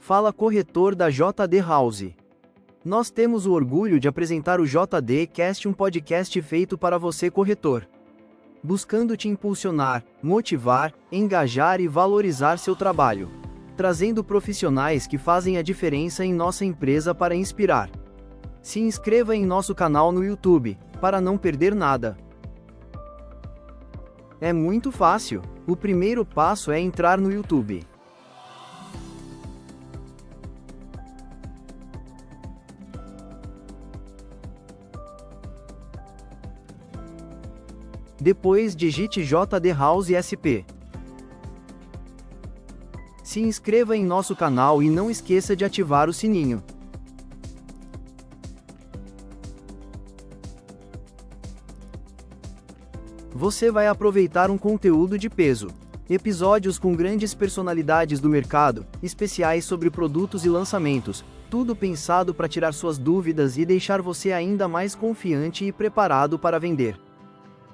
Fala corretor da JD House. Nós temos o orgulho de apresentar o JD Cast, um podcast feito para você corretor, buscando te impulsionar, motivar, engajar e valorizar seu trabalho, trazendo profissionais que fazem a diferença em nossa empresa para inspirar. Se inscreva em nosso canal no YouTube, para não perder nada. É muito fácil. O primeiro passo é entrar no YouTube. Depois digite JD House SP. Se inscreva em nosso canal e não esqueça de ativar o sininho. Você vai aproveitar um conteúdo de peso. Episódios com grandes personalidades do mercado, especiais sobre produtos e lançamentos, tudo pensado para tirar suas dúvidas e deixar você ainda mais confiante e preparado para vender.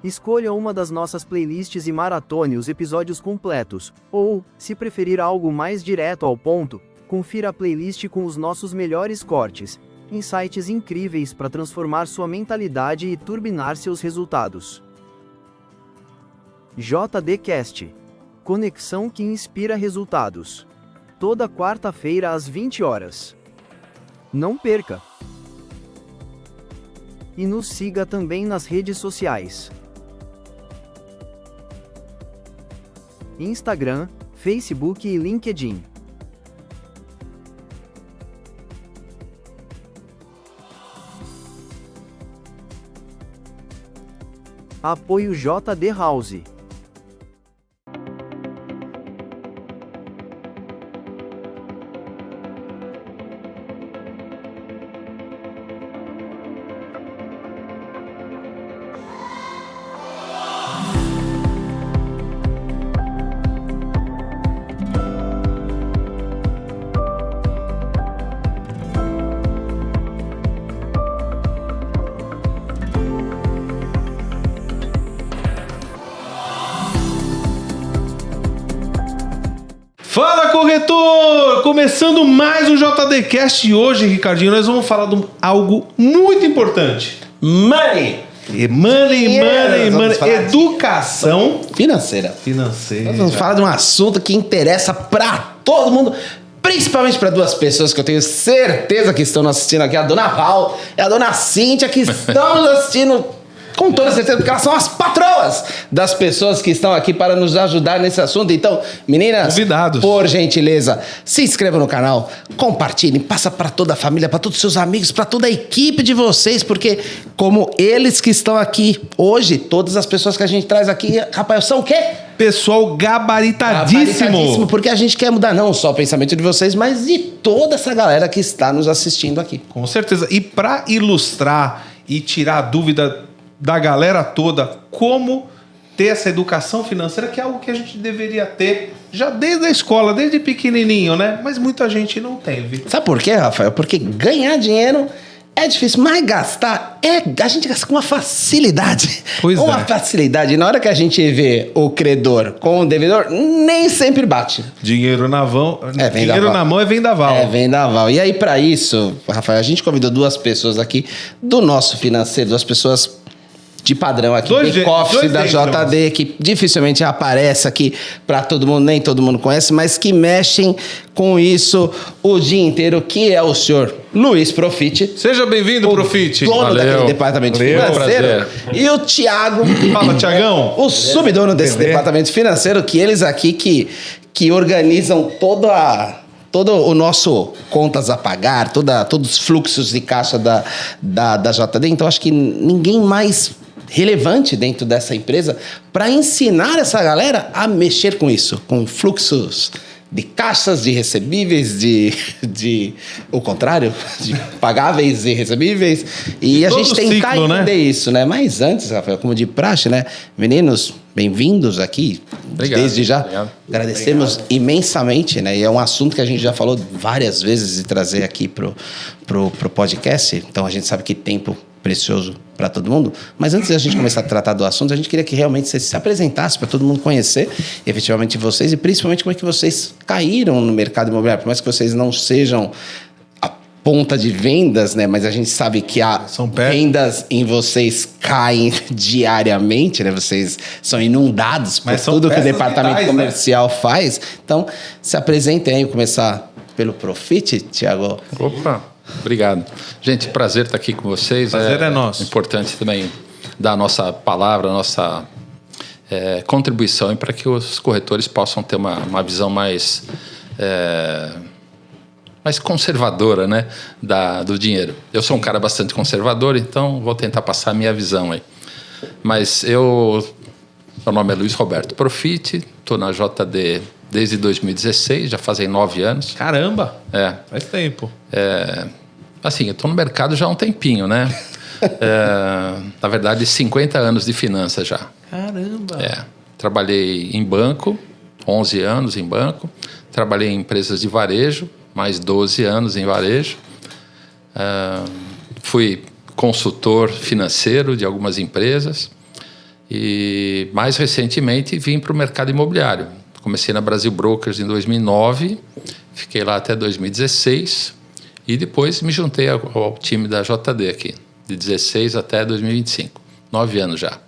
Escolha uma das nossas playlists e maratone os episódios completos, ou, se preferir algo mais direto ao ponto, confira a playlist com os nossos melhores cortes, insights incríveis para transformar sua mentalidade e turbinar seus resultados. JD Cast. Conexão que inspira resultados. Toda quarta-feira às 20 horas. Não perca! E nos siga também nas redes sociais. Instagram, Facebook e LinkedIn. Apoio JD House. Fala, corretor! Começando mais um JD Cast e hoje, Ricardinho, nós vamos falar de algo muito importante. Money! Money. Educação financeira. Nós vamos falar de um assunto que interessa pra todo mundo, principalmente para duas pessoas que eu tenho certeza que estão nos assistindo aqui, a Dona Val e a Dona Cíntia, que estão nos assistindo com toda certeza, porque elas são as patroas das pessoas que estão aqui para nos ajudar nesse assunto. Então, meninas, convidados, por gentileza, se inscrevam no canal, compartilhem, passa para toda a família, para todos os seus amigos, para toda a equipe de vocês, porque como eles que estão aqui hoje, todas as pessoas que a gente traz aqui, rapaz, são o quê? Pessoal gabaritadíssimo. Porque a gente quer mudar não só o pensamento de vocês, mas de toda essa galera que está nos assistindo aqui. Com certeza. E para ilustrar e tirar a dúvida da galera toda, como ter essa educação financeira, que é algo que a gente deveria ter já desde a escola, desde pequenininho, né? Mas muita gente não teve. Sabe por quê, Rafael? Porque ganhar dinheiro é difícil, mas gastar a gente gasta com uma facilidade. Pois uma facilidade. E na hora que a gente vê o credor com o devedor, nem sempre bate. Dinheiro na mão é vendaval. É vendaval. E aí, para isso, Rafael, a gente convidou duas pessoas aqui do nosso financeiro, duas pessoas de padrão aqui, back-office da JD, que dificilmente aparece aqui para todo mundo, nem todo mundo conhece, mas que mexem com isso o dia inteiro, que é o senhor Luiz Profit. Seja bem-vindo, Profit. Dono daquele departamento financeiro. E o Thiago. Fala, Thiagão. O subdono desse departamento financeiro, que eles aqui que organizam todo o nosso contas a pagar, todos os fluxos de caixa da JD. Então, acho que ninguém mais relevante dentro dessa empresa para ensinar essa galera a mexer com isso, com fluxos de caixas, de recebíveis, de o contrário, de pagáveis e recebíveis. E a gente tentar entender isso, né? Mas antes, Rafael, como de praxe, né? Meninos, bem-vindos aqui. Obrigado. Desde já. Agradecemos imensamente, né? E é um assunto que a gente já falou várias vezes de trazer aqui pro podcast. Então a gente sabe que tempo precioso para todo mundo. Mas antes de a gente começar a tratar do assunto, a gente queria que realmente você se apresentasse para todo mundo conhecer efetivamente vocês e principalmente como é que vocês caíram no mercado imobiliário. Por mais que vocês não sejam a ponta de vendas, né? Mas a gente sabe que vendas em vocês caem diariamente, né? Vocês são inundados por tudo que o departamento comercial faz. Então, se apresentem aí, começar pelo Profit, Thiago. Opa, obrigado. Gente, prazer estar aqui com vocês. Prazer é nosso. Importante também dar a nossa palavra, a nossa contribuição para que os corretores possam ter uma visão mais conservadora, né, do dinheiro. Eu sou um cara bastante conservador, então vou tentar passar a minha visão aí. Mas meu nome é Luiz Roberto Profit, estou na JD desde 2016, já fazem 9 anos. Caramba! Faz tempo. Assim, eu estou no mercado já há um tempinho, né? Na verdade, 50 anos de finanças já. Caramba! Trabalhei em banco, 11 anos em banco. Trabalhei em empresas de varejo, mais 12 anos em varejo. Fui consultor financeiro de algumas empresas. E, mais recentemente, vim para o mercado imobiliário. Comecei na Brasil Brokers em 2009, fiquei lá até 2016 e depois me juntei ao time da JD aqui, de 16 até 2025. 9 anos já.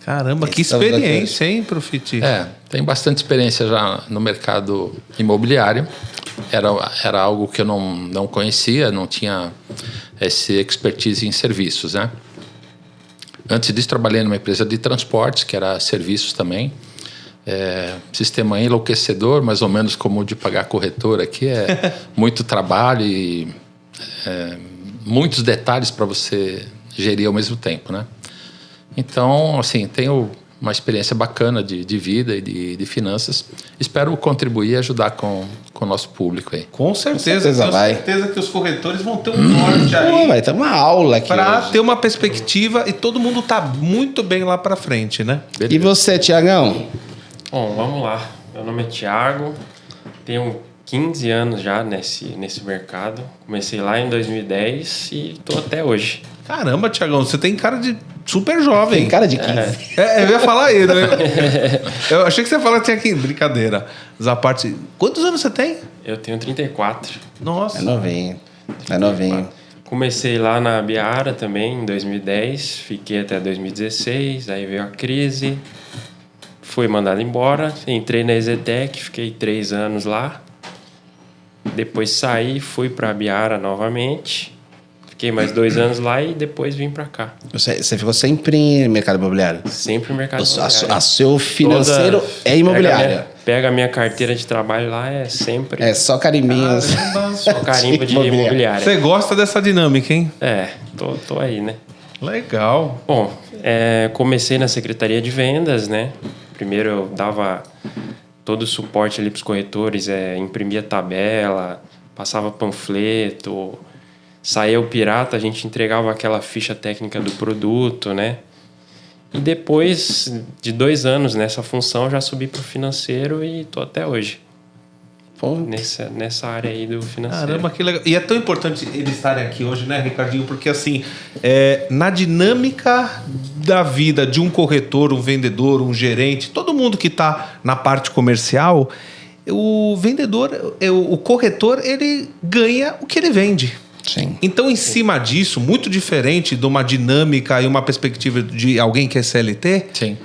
Caramba, que experiência, hein, Profit? Tenho bastante experiência já no mercado imobiliário. Era algo que eu não conhecia, não tinha esse expertise em serviços, né? Antes disso, trabalhei numa empresa de transportes, que era serviços também. Sistema enlouquecedor, mais ou menos como o de pagar corretor aqui. Muito trabalho e muitos detalhes para você gerir ao mesmo tempo, né? Então, assim, tenho uma experiência bacana de vida e de finanças. Espero contribuir e ajudar com o nosso público aí. Com certeza vai. Com certeza que os corretores vão ter um norte aí. Vai ter uma aula aqui para ter uma perspectiva e todo mundo tá muito bem lá para frente, né? Beleza. E você, Tiagão? Bom, vamos lá. Meu nome é Thiago, tenho 15 anos já nesse mercado. Comecei lá em 2010 e estou até hoje. Caramba, Thiagão, você tem cara de super jovem. Tem cara de 15. Eu ia falar aí, né? Eu achei que você ia falar que tinha 15. Brincadeira. Mas a parte... Quantos anos você tem? Eu tenho 34. Nossa. É novinho. Comecei lá na Biara também em 2010, fiquei até 2016, aí veio a crise... Fui mandado embora, entrei na Exetec, fiquei 3 anos lá. Depois saí, fui para a Biara novamente. Fiquei mais 2 anos lá e depois vim para cá. Você ficou sempre em mercado imobiliário? Sempre em mercado imobiliário. A seu financeiro é imobiliário? Pega a minha carteira de trabalho lá, é sempre... É só carimbinhos. Só carimbo de imobiliária. Você gosta dessa dinâmica, hein? Tô aí, né? Legal. Bom, comecei na Secretaria de Vendas, né? Primeiro eu dava todo o suporte ali para os corretores, imprimia tabela, passava panfleto, saía o pirata, a gente entregava aquela ficha técnica do produto, né? E depois de 2 anos nessa função, eu já subi para o financeiro e estou até hoje. Nessa área aí do financeiro. Caramba, que legal. E é tão importante eles estarem aqui hoje, né, Ricardinho? Porque, assim, na dinâmica da vida de um corretor, um vendedor, um gerente, todo mundo que está na parte comercial, o vendedor, o corretor, ele ganha o que ele vende. Sim. Então, em cima disso, muito diferente de uma dinâmica e uma perspectiva de alguém que é CLT... Sim.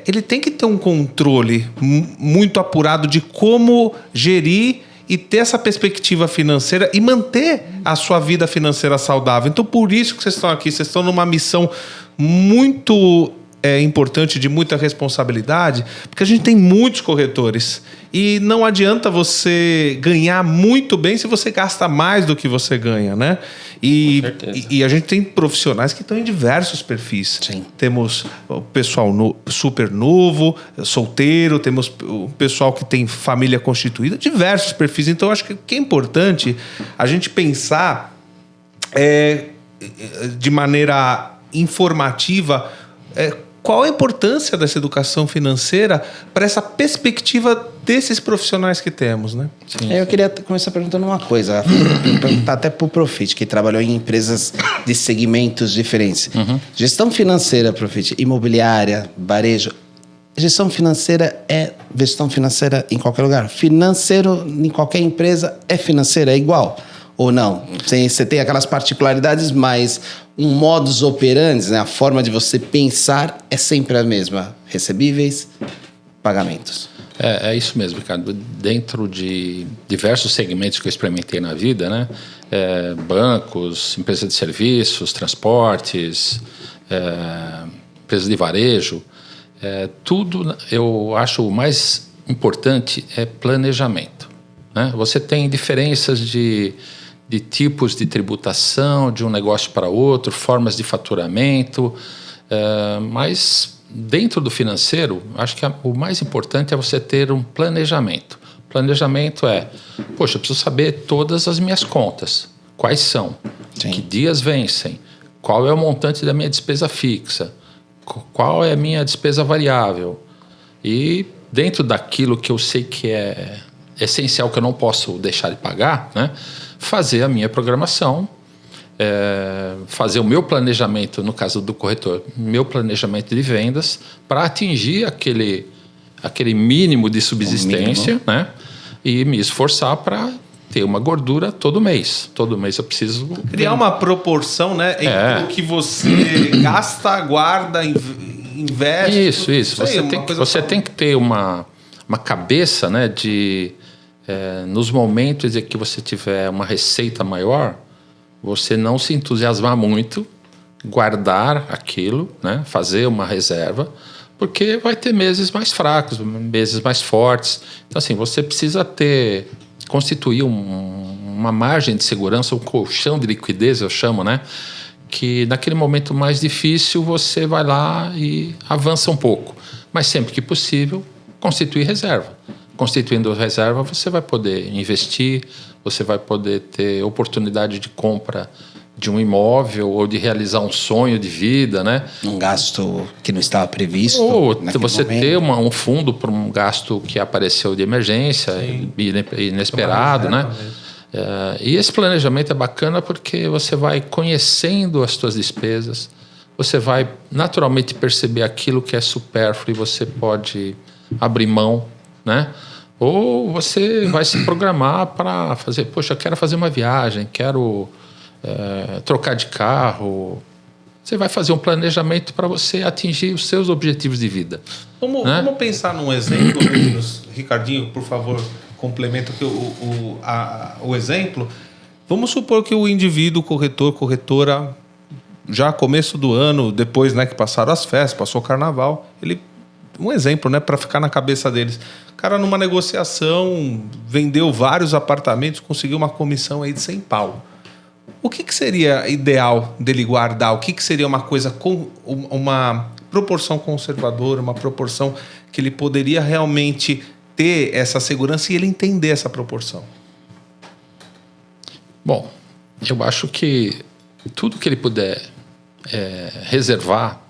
Ele tem que ter um controle muito apurado de como gerir e ter essa perspectiva financeira e manter a sua vida financeira saudável. Então, por isso que vocês estão aqui. Vocês estão numa missão muito importante, de muita responsabilidade, porque a gente tem muitos corretores e não adianta você ganhar muito bem se você gasta mais do que você ganha, né? E a gente tem profissionais que estão em diversos perfis. Sim. Temos o pessoal super novo, solteiro, temos o pessoal que tem família constituída, diversos perfis. Então, acho que é importante a gente pensar de maneira informativa qual a importância dessa educação financeira para essa perspectiva desses profissionais que temos, né? Eu queria começar perguntando uma coisa, perguntar até para o Profit, que trabalhou em empresas de segmentos diferentes. Gestão financeira, Profit, imobiliária, varejo. Gestão financeira é gestão financeira em qualquer lugar. Financeiro em qualquer empresa é financeira, é igual. Ou não? Você tem aquelas particularidades, mas um modus operandi, né? A forma de você pensar é sempre a mesma. Recebíveis, pagamentos. É isso mesmo, Ricardo. Dentro de diversos segmentos que eu experimentei na vida, né? Bancos, empresas de serviços, transportes, empresas de varejo, tudo eu acho o mais importante é planejamento, né? Você tem diferenças de tipos de tributação, de um negócio para outro, formas de faturamento, mas dentro do financeiro, acho que o mais importante é você ter um planejamento. Planejamento poxa, eu preciso saber todas as minhas contas, quais são, Sim. que dias vencem, qual é o montante da minha despesa fixa, qual é a minha despesa variável. E dentro daquilo que eu sei que é essencial, que eu não posso deixar de pagar, né? Fazer a minha programação, fazer o meu planejamento, no caso do corretor, meu planejamento de vendas, para atingir aquele mínimo de subsistência, né? E me esforçar para ter uma gordura todo mês. Todo mês eu preciso criar uma proporção, né, entre o que você gasta, guarda, investe. Isso. Você tem que ter uma cabeça, né, de nos momentos em que você tiver uma receita maior, você não se entusiasmar muito, guardar aquilo, né, fazer uma reserva, porque vai ter meses mais fracos, meses mais fortes. Então, assim, você precisa constituir uma margem de segurança, um colchão de liquidez, eu chamo, né, que naquele momento mais difícil você vai lá e avança um pouco. Mas sempre que possível, constituir reserva. Constituindo reserva, você vai poder investir, você vai poder ter oportunidade de compra de um imóvel ou de realizar um sonho de vida, né? Um gasto que não estava previsto. Ou você ter um fundo para um gasto que apareceu de emergência, inesperado, né? E esse planejamento é bacana porque você vai conhecendo as suas despesas, você vai naturalmente perceber aquilo que é supérfluo e você pode abrir mão, né? Ou você vai se programar para fazer, poxa, eu quero fazer uma viagem, quero trocar de carro. Você vai fazer um planejamento para você atingir os seus objetivos de vida. Vamos pensar num exemplo, Ricardinho, por favor, complementa aqui o exemplo. Vamos supor que o indivíduo, corretor, corretora, já começo do ano, depois, né, que passaram as festas, passou o carnaval, um exemplo, né, para ficar na cabeça deles. O cara, numa negociação, vendeu vários apartamentos, conseguiu uma comissão aí de 100 pau. O que seria ideal dele guardar? O que seria uma coisa com uma proporção conservadora, uma proporção que ele poderia realmente ter essa segurança e ele entender essa proporção? Bom, eu acho que tudo que ele puder reservar,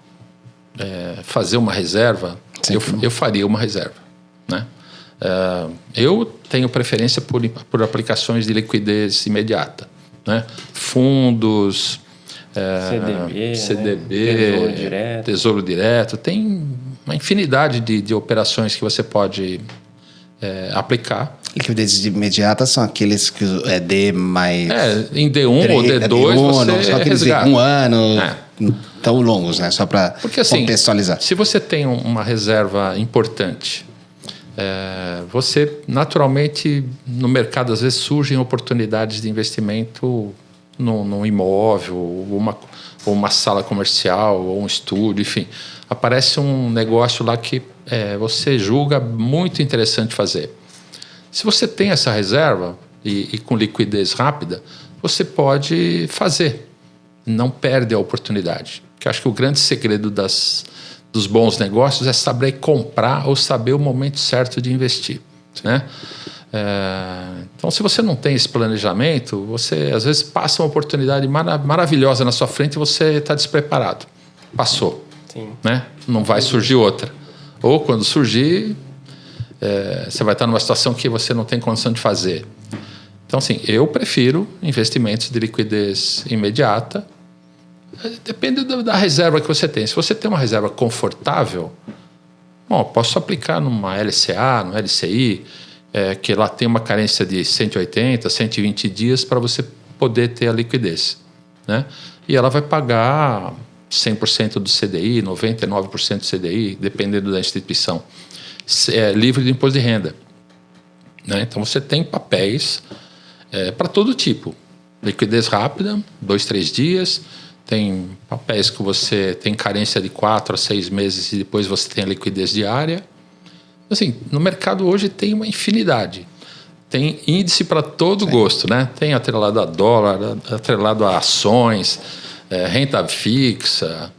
fazer uma reserva, eu faria uma reserva, né? Eu tenho preferência por aplicações de liquidez imediata, né? Fundos, CDB, Tesouro Direto. Tem uma infinidade de operações que você pode aplicar. Liquidez imediata são aqueles que D mais... em D1 ou D2 você só aqueles resgata. De 1 ano, tão longos, né? Só para contextualizar. Se você tem uma reserva importante, você naturalmente no mercado às vezes surgem oportunidades de investimento num imóvel, ou uma sala comercial, ou um estúdio, enfim. Aparece um negócio lá que você julga muito interessante fazer. Se você tem essa reserva e com liquidez rápida, você pode fazer. Não perde a oportunidade. Porque acho que o grande segredo dos bons negócios é saber comprar ou saber o momento certo de investir, né? Então, se você não tem esse planejamento, você às vezes passa uma oportunidade maravilhosa na sua frente e você está despreparado. Passou. Sim. né? Não vai surgir outra. Ou quando surgir, você vai estar numa situação que você não tem condição de fazer. Então, assim, eu prefiro investimentos de liquidez imediata. Depende da reserva que você tem. Se você tem uma reserva confortável, bom, posso aplicar numa LCA, no LCI, que lá tem uma carência de 180, 120 dias para você poder ter a liquidez, né? E ela vai pagar 100% do CDI, 99% do CDI, dependendo da instituição. Livre de imposto de renda, né? Então você tem papéis para todo tipo. Liquidez rápida, 2, 3 dias. Tem papéis que você tem carência de 4 a 6 meses e depois você tem a liquidez diária. Assim, no mercado hoje tem uma infinidade. Tem índice para todo gosto, né? Tem atrelado a dólar, atrelado a ações, renda fixa.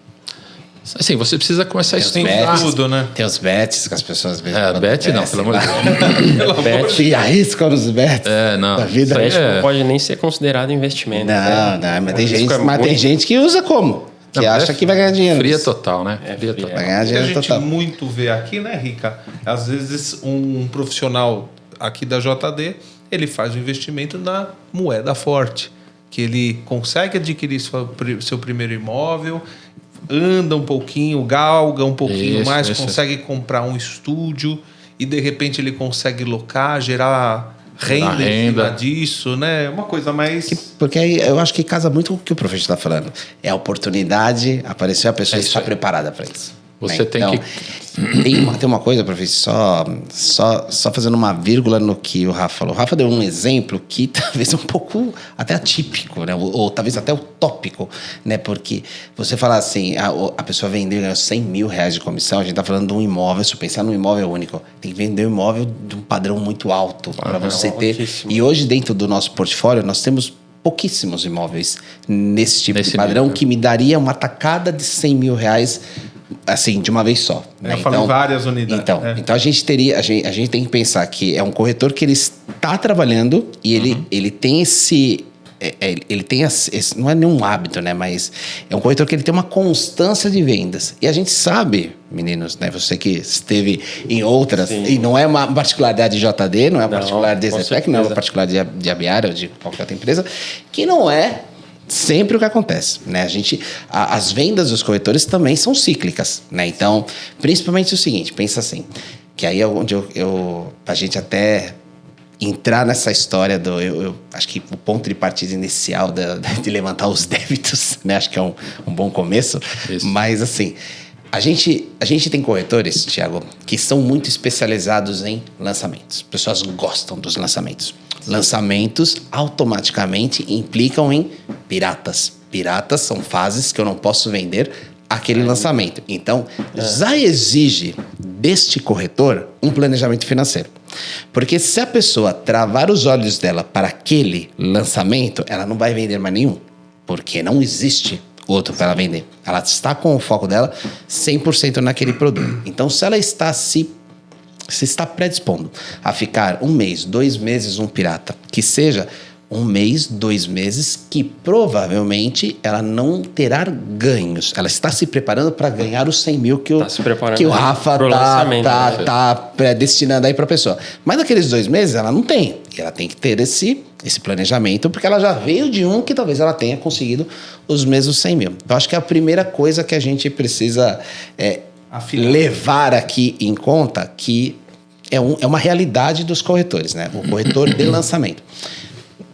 Assim, você precisa começar a estudar. Tudo, né? Tem os bets que as pessoas veem. Bet não, pelo amor de Deus. Bet, E arriscam nos bets Não. da vida. bet não pode nem ser considerado investimento. Não, mas tem gente, Isso é tem gente que usa como? Que Não, acha que vai ganhar dinheiro. Fria total, né? Fria fria. total. Vai ganhar O que a dinheiro gente total. muito vê aqui, né, Rica? Às vezes um profissional aqui da JD, ele faz o investimento na moeda forte, que ele consegue adquirir seu primeiro imóvel, anda um pouquinho, galga um pouquinho Isso, mais, isso. consegue comprar um estúdio e de repente ele consegue locar, gerar renda em cima disso, né? Uma coisa mais... Porque aí eu acho que casa muito com o que o professor está falando. É a oportunidade, apareceu, a pessoa está preparada para isso. Você né? tem Então, tem uma coisa, professor, só fazendo uma vírgula no que o Rafa falou. O Rafa deu um exemplo que talvez é um pouco até atípico, né? Ou talvez até utópico, né? Porque você falar assim, a pessoa vendeu e ganhou 100 mil reais de comissão, a gente está falando de um imóvel, se eu pensar num imóvel único, tem que vender um imóvel de um padrão muito alto para você ter. Altíssimo. E hoje, dentro do nosso portfólio, nós temos pouquíssimos imóveis nesse tipo Nesse de padrão nível. que me daria uma tacada de 100 mil reais assim, de uma vez só. Né? Eu falei várias unidades. Então a gente tem que pensar que é um corretor que ele está trabalhando e ele tem esse... ele tem esse, não é nenhum hábito, né? Mas é um corretor que ele tem uma constância de vendas. E a gente sabe, meninos, né? Você que esteve em outras, Sim. e não é uma particularidade de JD, não é uma particularidade com de Zetec, não é uma certeza. particularidade de Abiara ou de qualquer outra empresa, que não é sempre o que acontece, né? As vendas dos corretores também são cíclicas, né? Então, principalmente o seguinte, pensa assim, que aí é onde a gente até entrar nessa história eu acho que o ponto de partida inicial de levantar os débitos, né? Acho que é um bom começo. Isso. Mas assim, a gente tem corretores, Thiago, que são muito especializados em lançamentos. Pessoas gostam dos lançamentos. Lançamentos automaticamente implicam em piratas. Piratas são fases que eu não posso vender aquele lançamento. Então, já exige deste corretor um planejamento financeiro. Porque se a pessoa travar os olhos dela para aquele lançamento, ela não vai vender mais nenhum. Porque não existe outro para ela vender. Ela está com o foco dela 100% naquele produto. Então, se ela está se está predispondo a ficar 1 mês, 2 meses um pirata, que seja 1 mês, 2 meses, que provavelmente ela não terá ganhos. Ela está se preparando para ganhar os 100 mil que o Rafa está predestinando aí para a pessoa. Mas naqueles 2 meses ela não tem. E ela tem que ter esse planejamento, porque ela já veio de um que talvez ela tenha conseguido os mesmos 100 mil. Então, acho que é a primeira coisa que a gente precisa levar aqui em conta, que é uma realidade dos corretores, né? O corretor de lançamento.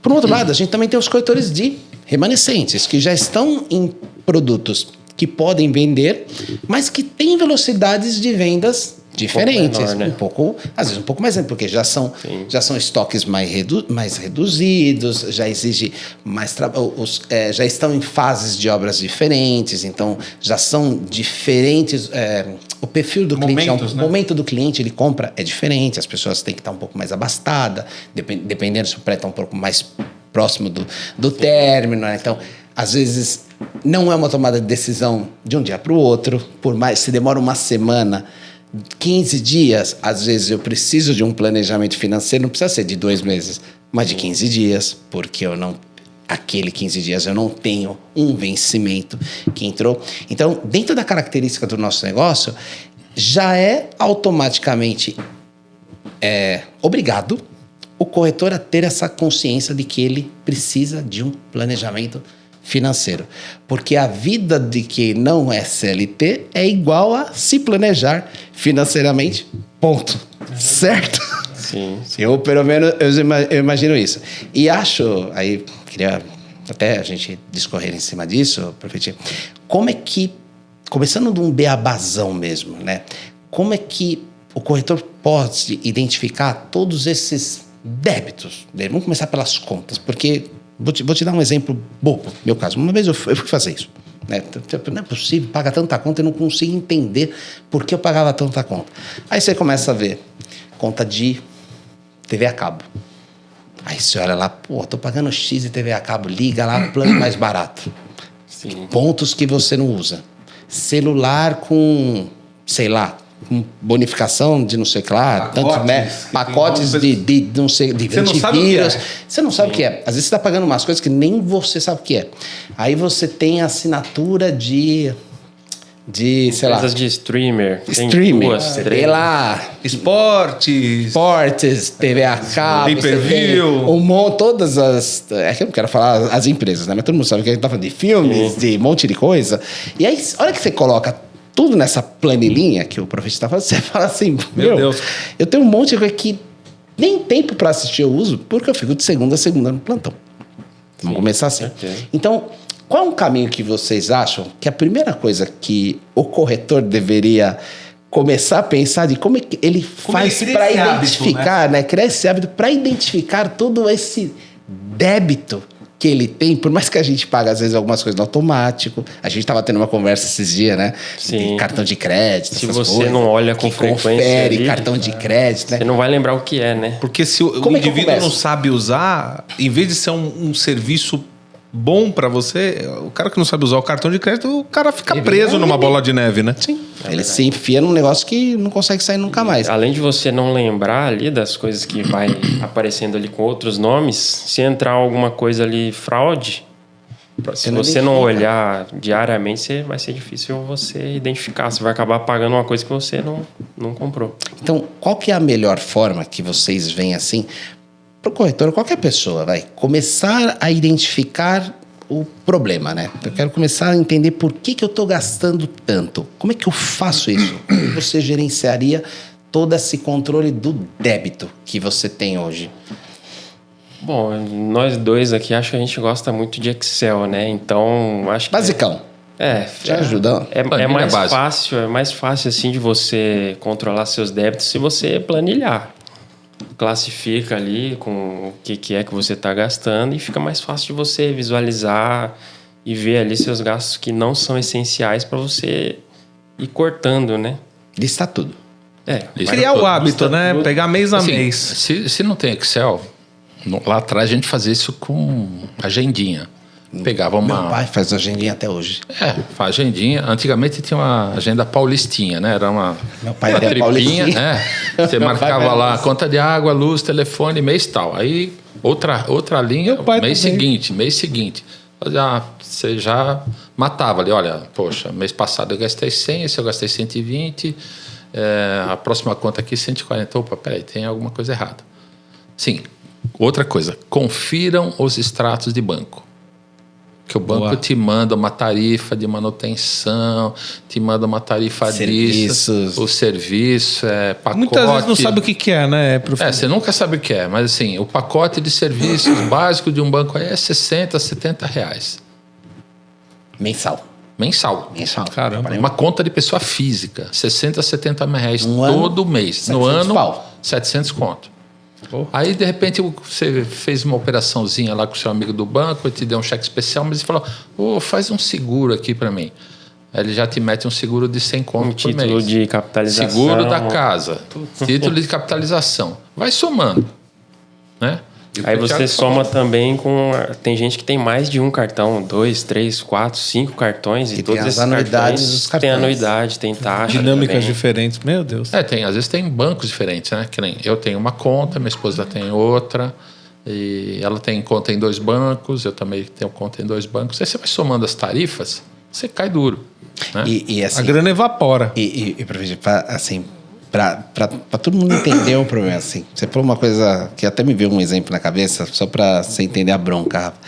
Por outro lado, a gente também tem os corretores de remanescentes, que já estão em produtos que podem vender, mas que têm velocidades de vendas diferentes. Menor, né? Às vezes um pouco mais, porque já são estoques mais reduzidos, já exige mais trabalho, já estão em fases de obras diferentes, então já são diferentes. O perfil do cliente, o momento do cliente, ele compra é diferente, as pessoas têm que estar um pouco mais abastadas, dependendo se o prédio está um pouco mais próximo do término, né? Então, às vezes, não é uma tomada de decisão de um dia para o outro, por mais se demora uma semana, 15 dias, às vezes eu preciso de um planejamento financeiro, não precisa ser de 2 meses, mas de 15 dias, porque eu não... aquele 15 dias, eu não tenho um vencimento que entrou. Então, dentro da característica do nosso negócio, já é automaticamente obrigado o corretor a ter essa consciência de que ele precisa de um planejamento financeiro. Porque a vida de quem não é CLT é igual a se planejar financeiramente, ponto. Certo? Sim. Eu, pelo menos, eu imagino isso. E acho, aí queria até a gente discorrer em cima disso, prefeito, como é que, começando de um beabazão mesmo, né? Como é que o corretor pode identificar todos esses débitos dele? Vamos começar pelas contas, porque vou te dar um exemplo bobo, meu caso. Uma vez eu fui fazer isso. Né? Não é possível, paga tanta conta e não consigo entender por que eu pagava tanta conta. Aí você começa a ver conta de TV a cabo. Aí você olha lá, pô, tô pagando X de TV a cabo, liga lá, plano mais barato. Sim. Pontos que você não usa. Celular com, sei lá, com bonificação de não sei o que lá, tanto, né? Pacotes de não sei, de antivírus. Você não sabe o que é. Às vezes você está pagando umas coisas que nem você sabe o que é. Aí você tem a assinatura de sei lá, empresas de streamer. Streaming, Duas, tem três. lá Esportes, TV a cabo, pay-per-view. todas as... É que eu não quero falar as empresas, né? Mas todo mundo sabe que a gente tá falando de filmes, de um monte de coisa. E aí, a hora que você coloca tudo nessa planilhinha que o professor está falando, você fala assim, Meu Deus. eu tenho um monte de coisa que nem tempo para assistir eu uso, porque eu fico de segunda a segunda no plantão. Vamos começar assim. certeza. Então, qual é um caminho que vocês acham que a primeira coisa que o corretor deveria começar a pensar de como é que ele faz cria para esse hábito, identificar, né? Criar esse hábito para identificar todo esse débito que ele tem, por mais que a gente pague às vezes algumas coisas no automático. A gente estava tendo uma conversa esses dias, né? Sim. De cartão de crédito, Se essas você coisas, não olha com que frequência confere ali, cartão de crédito, né? Você não vai lembrar o que é, né? Porque se o Como é que eu indivíduo começo? não sabe usar, em vez de ser um serviço bom para você, o cara que não sabe usar o cartão de crédito, o cara fica preso numa bola de neve, né? Sim. Ele se enfia num negócio que não consegue sair nunca mais. Além de você não lembrar ali das coisas que vai aparecendo ali com outros nomes, se entrar alguma coisa ali fraude, se não você não identifica. olhar diariamente, vai ser difícil você identificar. Você vai acabar pagando uma coisa que você não comprou. Então, qual que é a melhor forma que vocês veem assim para o corretor, qualquer pessoa, vai começar a identificar o problema, né? Eu quero começar a entender por que eu estou gastando tanto. Como é que eu faço isso? Como você gerenciaria todo esse controle do débito que você tem hoje? Bom, nós dois aqui acho que a gente gosta muito de Excel, né? Então, acho que Basicão. Já ajuda. É Planilha mais básica. é mais fácil assim de você controlar seus débitos se você planilhar. Classifica ali com o que é que você está gastando e fica mais fácil de você visualizar e ver ali seus gastos que não são essenciais para você ir cortando, né? Listar tudo. Criar o hábito, né? Pegar mês a Assim, mês. se não tem Excel, lá atrás a gente fazia isso com agendinha. Pegava Meu uma... pai faz agendinha até hoje. faz agendinha. Antigamente tinha uma agenda paulistinha, né? Era uma Meu pai é tripinha, paulistinha. né? Você Meu pai marcava vai lá nessa. conta de água, luz, telefone, mês tal. Aí outra linha, Meu pai mês também. seguinte. Você já matava ali, olha, poxa, mês passado eu gastei 100, esse eu gastei 120, a próxima conta aqui 140. Opa, peraí, tem alguma coisa errada. Sim, outra coisa, confiram os extratos de banco. Que o banco Boa. te manda uma tarifa de manutenção, te manda uma tarifa Serviços. disso, o serviço, pacote. Muitas vezes não sabe o que é, né, professor? Você nunca sabe o que é, mas assim, o pacote de serviços básico de um banco aí é 60, 70 reais. Mensal. Mensal. Caramba. Uma conta de pessoa física, 60, 70 reais Um ano, todo mês. No 700 ano, pau. 700 conto. Aí, de repente, você fez uma operaçãozinha lá com o seu amigo do banco, ele te deu um cheque especial, mas ele falou, faz um seguro aqui para mim. Aí ele já te mete um seguro de 100 conto por título mês. de capitalização. Seguro da casa. Título de capitalização. Vai somando. Né? E o Aí que o você Thiago soma falou. também com... Tem gente que tem mais de um cartão, 2, 3, 4, 5 cartões. Que E tem todos as esses anuidades dos cartões cartões. tem anuidade, tem taxa. Dinâmicas também. diferentes. Meu Deus. Às vezes tem bancos diferentes, né? Que nem eu tenho uma conta, minha esposa tem outra. E ela tem conta em 2 bancos, eu também tenho conta em 2 bancos. Aí você vai somando as tarifas, você cai duro. Né? E assim, A grana evapora. professor, assim, para todo mundo entender o problema, assim, você falou uma coisa que até me veio um exemplo na cabeça, só para você entender a bronca, Rafa.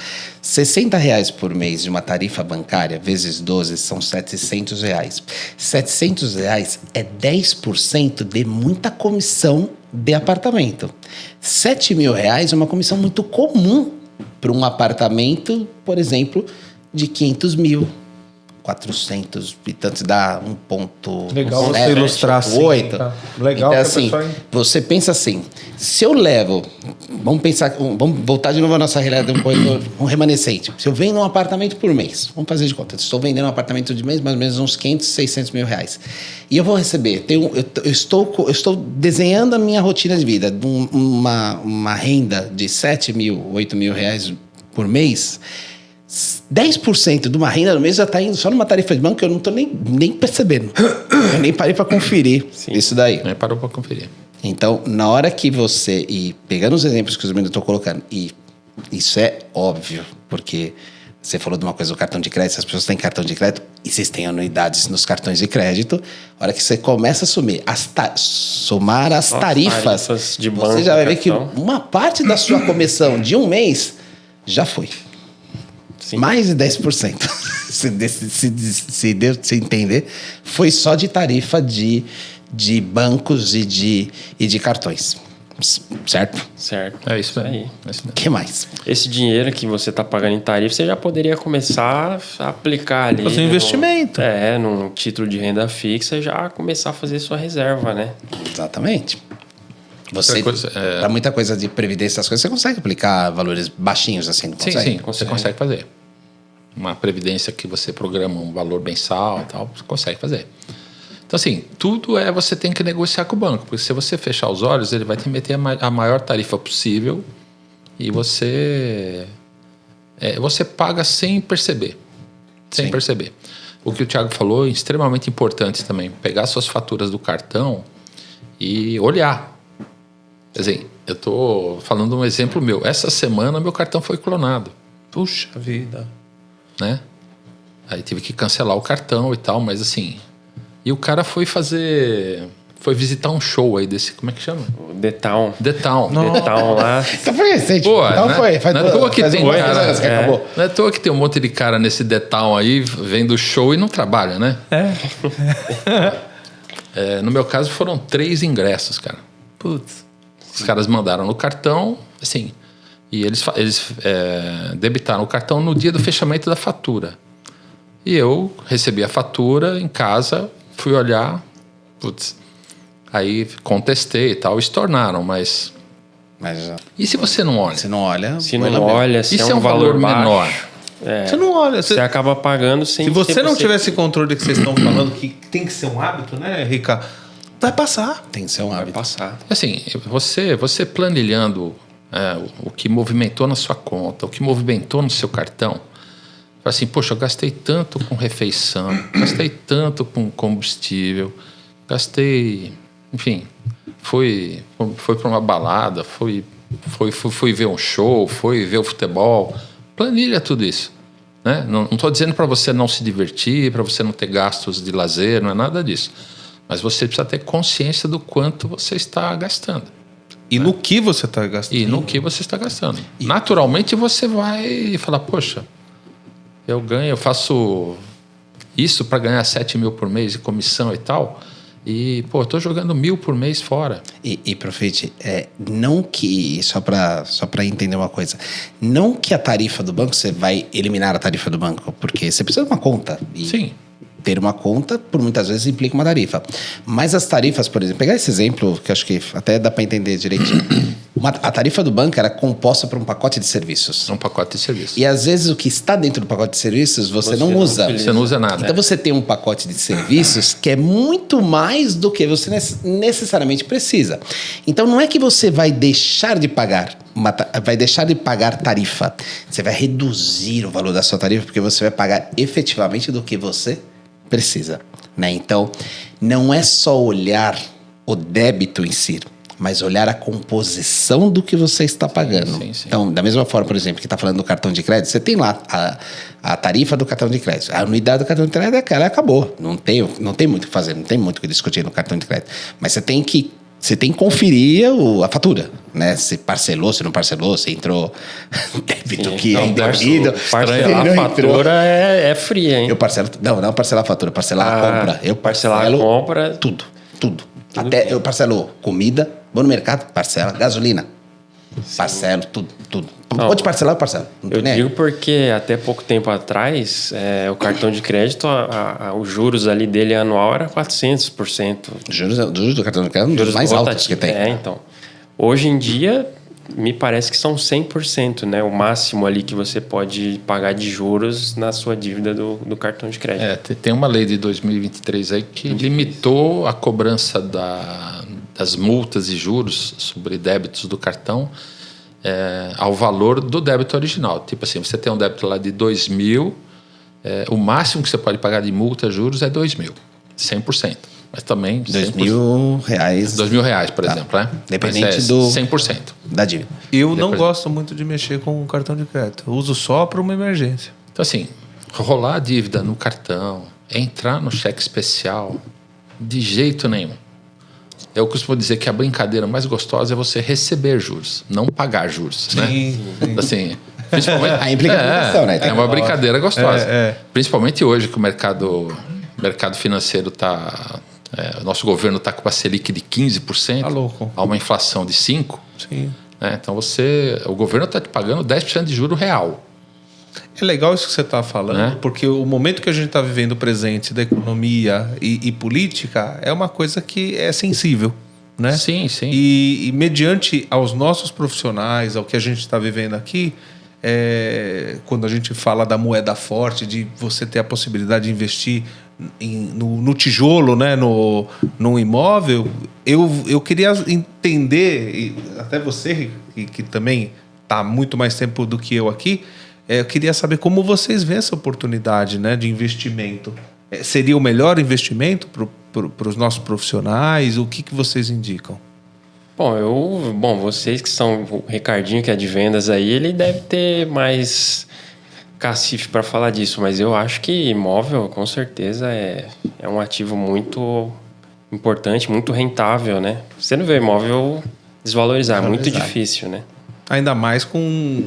R$60 por mês de uma tarifa bancária, vezes 12, são R$700. R$700 é 10% de muita comissão de apartamento. R$7.000 é uma comissão muito comum para um apartamento, por exemplo, de 500 mil. 400 e tantos dá 1,7. Legal você ilustrar assim. 8. Tá? Legal então, que a assim, pessoa... você pensa assim, se eu levo, vamos voltar de novo à nossa realidade, um remanescente. Se eu vendo um apartamento por mês, vamos fazer de conta, estou vendendo um apartamento de mês, mais ou menos uns 500, 600 mil reais. E eu vou receber, eu estou desenhando a minha rotina de vida, uma renda de 7 mil, 8 mil reais por mês. 10% de uma renda no mês já está indo só numa tarifa de banco que eu não estou nem percebendo. Eu nem parei para conferir isso daí. Nem parou para conferir. Então, na hora que você... E pegando os exemplos que os meninos estão colocando, e isso é óbvio, porque você falou de uma coisa do cartão de crédito, as pessoas têm cartão de crédito, existem anuidades nos cartões de crédito. A hora que você começa a somar as tarifas de banco, você já vai ver que cartão. uma parte da sua comissão de um mês já foi. Sim. Mais de 10%, se entender, foi só de tarifa de bancos e de cartões. Certo? Certo. É É isso aí. O que mais? Esse dinheiro que você está pagando em tarifa, você já poderia começar a aplicar ali. Fazer um investimento. Num título de renda fixa, já começar a fazer sua reserva, né? Exatamente. Você, Outra coisa, para muita coisa de previdência, essas coisas, você consegue aplicar valores baixinhos assim, não consegue? Sim, você consegue fazer. Uma previdência que você programa um valor mensal e tal, você consegue fazer. Então, assim, tudo você tem que negociar com o banco, porque se você fechar os olhos, ele vai te meter a maior tarifa possível e você paga sem perceber. Sem perceber. O que o Thiago falou é extremamente importante também. Pegar suas faturas do cartão e olhar. Quer dizer, eu estou falando um exemplo meu. Essa semana, meu cartão foi clonado. Puxa vida. Né? Aí tive que cancelar o cartão e tal, mas assim... E o cara foi visitar um show aí desse... Como é que chama? O The Town. The Town. The Town lá. Então foi recente. Pô, então né? foi. Não é à toa que tem cara... anos que acabou. Não é à toa que tem um monte de cara nesse The Town aí, vendo o show e não trabalha, né? No meu caso, foram 3 ingressos, cara. Putz. Os caras mandaram no cartão, assim... E eles debitaram o cartão no dia do fechamento da fatura. E eu recebi a fatura em casa, fui olhar, putz, aí contestei e tal, estornaram, mas e se você não olha? Se não olha... Se não olha, se Isso é um valor menor. baixo, Você não olha. você acaba pagando sem... Se você não sem tivesse controle do que vocês estão falando, que tem que ser um hábito, né, Rica? Vai passar. Tem que ser um hábito. passar. Assim, você planilhando o que movimentou na sua conta, o que movimentou no seu cartão, assim, poxa, eu gastei tanto com refeição, gastei tanto com combustível, gastei, enfim, fui para uma balada, fui ver um show, fui ver o futebol, planilha tudo isso, né? Não estou dizendo para você não se divertir, para você não ter gastos de lazer, não é nada disso, mas você precisa ter consciência do quanto você está gastando. E no que você está gastando. E no que você está gastando. Naturalmente você vai falar, poxa, eu faço isso para ganhar 7 mil por mês de comissão e tal, e, pô, eu tô jogando 1.000 por mês fora. E Profete, não que, só para entender uma coisa, não que a tarifa do banco, você vai eliminar a tarifa do banco, porque você precisa de uma conta. E Sim. ter uma conta, por muitas vezes, implica uma tarifa. Mas as tarifas, por exemplo, pegar esse exemplo, que acho que até dá para entender direitinho. A tarifa do banco era composta por um pacote de serviços. É um pacote de serviço. E às vezes o que está dentro do pacote de serviços você não usa. Você não usa nada. Então você tem um pacote de serviços que é muito mais do que você necessariamente precisa. Então não é que você vai deixar de pagar tarifa. Você vai reduzir o valor da sua tarifa porque você vai pagar efetivamente do que você precisa, né? Então não é só olhar o débito em si. mas olhar a composição do que você está pagando. Sim, sim. Então, da mesma forma, por exemplo, que está falando do cartão de crédito, você tem lá a tarifa do cartão de crédito. A anuidade do cartão de crédito é aquela, acabou. Não tem muito o que fazer, não tem muito o que discutir no cartão de crédito. Mas você tem que conferir a fatura, né? Se parcelou, se não parcelou, se entrou débito que é indevido. Parcelar a fatura é fria, hein? Eu parcelo... Não parcelar a fatura, parcelar a compra. Eu parcelar a compra... Tudo. Até eu parcelo comida, vou no mercado, parcela, gasolina. Sim. Parcelo, tudo. Não, pode parcelar, eu parcelo. Eu digo porque até pouco tempo atrás, o cartão de crédito, os juros ali dele anual era 400%. Juros do cartão de crédito é um dos mais altos que tem. Então. Hoje em dia, me parece que são 100%, né? O máximo ali que você pode pagar de juros na sua dívida do cartão de crédito. Tem uma lei de 2023 aí que limitou a cobrança das multas e juros sobre débitos do cartão ao valor do débito original. Tipo assim, você tem um débito lá de 2.000, o máximo que você pode pagar de multa, juros, é 2.000, 100%. Mas também... R$2.000. R$2.000, por exemplo, né? Dependente mas do... 100%. Da dívida. Eu não gosto muito de mexer com o cartão de crédito. Eu uso só para uma emergência. Então, assim, rolar a dívida no cartão, entrar no cheque especial, de jeito nenhum. Eu costumo dizer que a brincadeira mais gostosa é você receber juros, não pagar juros, sim, né? Sim. Assim, principalmente... A implicação, né? É uma brincadeira gostosa. Principalmente hoje que o mercado financeiro está... o nosso governo está com uma Selic de 15%, tá louco. Há uma inflação de 5%. Sim. Então o governo está te pagando 10% de juro real. É legal isso que você está falando, porque o momento que a gente está vivendo presente da economia e política é uma coisa que é sensível, né? Sim, sim. E mediante aos nossos profissionais, ao que a gente está vivendo aqui, quando a gente fala da moeda forte, de você ter a possibilidade de investir no tijolo, né, no imóvel, eu queria entender, e até você que também está muito mais tempo do que eu aqui, eu queria saber como vocês veem essa oportunidade, né, de investimento. Seria o melhor investimento para os nossos profissionais? O que vocês indicam? Bom, vocês que são o Ricardinho, que é de vendas aí, ele deve ter mais cacife para falar disso, mas eu acho que imóvel, com certeza, é um ativo muito importante, muito rentável, né? Você não vê imóvel desvalorizar, é muito difícil, né? Ainda mais com,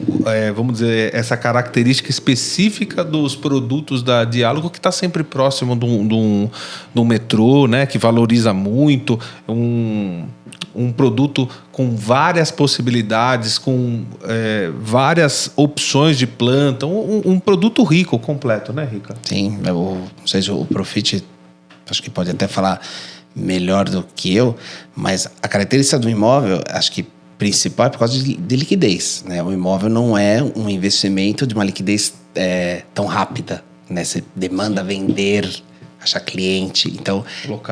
vamos dizer, essa característica específica dos produtos da Diálogo, que está sempre próximo de um metrô, né, que valoriza muito, um produto com várias possibilidades, com várias opções de planta, um produto rico, completo, né, Rica? Sim, não sei se o Profit, acho que pode até falar melhor do que eu, mas a característica do imóvel, acho que principal é por causa de liquidez, né? O imóvel não é um investimento de uma liquidez tão rápida, né? Você demanda vender, achar cliente, então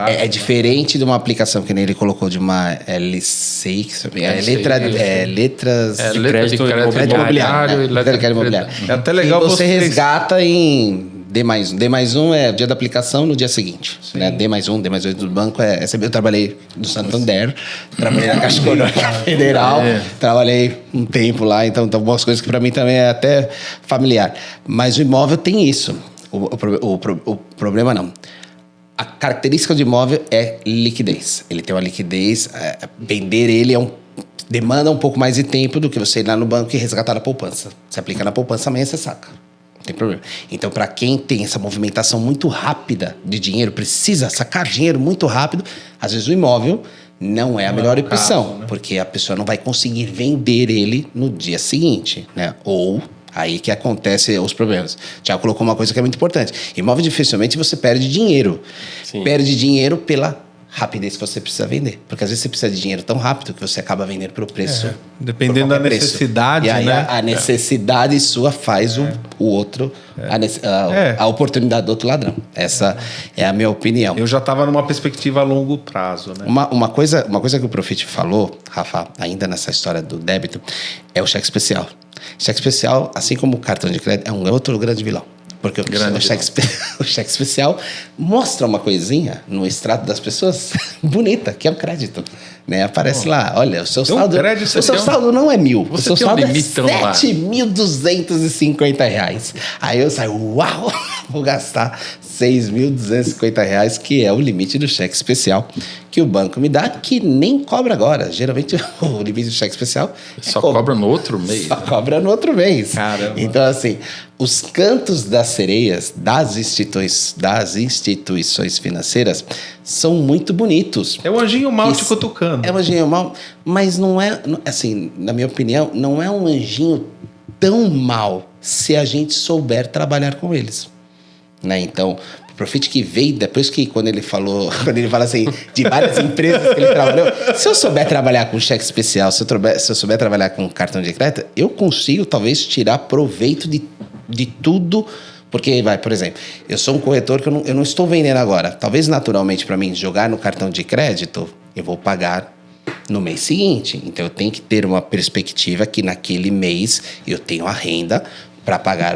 é diferente de uma aplicação que nem ele colocou de uma LC, letras de crédito imobiliário e letra de crédito imobiliário. É até legal você resgata em D+1. D+1 é o dia da aplicação no dia seguinte. Né? D+1, D+2 do banco eu trabalhei no Santander, trabalhei na Caixa Econômica Federal, trabalhei um tempo lá, então algumas coisas que para mim também é até familiar. Mas o imóvel tem isso. O problema não. A característica do imóvel é liquidez. Ele tem uma liquidez, vender ele demanda um pouco mais de tempo do que você ir lá no banco e resgatar a poupança. Você aplica na poupança, amanhã você saca. Não tem problema. Então, para quem tem essa movimentação muito rápida de dinheiro, precisa sacar dinheiro muito rápido, às vezes o imóvel não é a melhor opção, caso, né? Porque a pessoa não vai conseguir vender ele no dia seguinte, né? Ou aí que acontece os problemas. Já colocou uma coisa que é muito importante. Imóvel, dificilmente você perde dinheiro. Sim. Perde dinheiro pela rapidez que você precisa vender. Porque às vezes você precisa de dinheiro tão rápido que você acaba vendendo pelo preço. Dependendo da necessidade, preço. E aí, né? A necessidade sua faz o outro, a oportunidade do outro ladrão. Essa é a minha opinião. Eu já estava numa perspectiva a longo prazo, né? Uma coisa que o Profit falou, Rafa, ainda nessa história do débito, é o cheque especial. Cheque especial, assim como o cartão de crédito, é um outro grande vilão. Porque o cheque especial mostra uma coisinha no extrato das pessoas bonita, que é o crédito. Né? Aparece lá, olha, o seu Tem um saldo, crédito, o seu tem um- saldo não é 1.000, o Você seu tem um saldo é limitão lá. R$7.250. Aí eu saio, uau, vou gastar R$6.250, que é o limite do cheque especial que o banco me dá, que nem cobra agora. Geralmente o limite do cheque especial Só cobra no outro mês. só cobra no outro mês. Caramba. Então, assim, os cantos das sereias das instituições financeiras são muito bonitos. É o anjinho mal te Isso. cutucando. É um anjinho mal, mas não é, assim, na minha opinião, não é um anjinho tão mal se a gente souber trabalhar com eles. Né? Então, o Profit que veio depois que quando ele fala assim de várias empresas que ele trabalhou, se eu souber trabalhar com cheque especial, se eu souber trabalhar com cartão de crédito, eu consigo talvez tirar proveito de tudo. Porque, por exemplo, eu sou um corretor que eu não estou vendendo agora. Talvez naturalmente para mim jogar no cartão de crédito, eu vou pagar no mês seguinte. Então eu tenho que ter uma perspectiva que naquele mês eu tenho a renda para pagar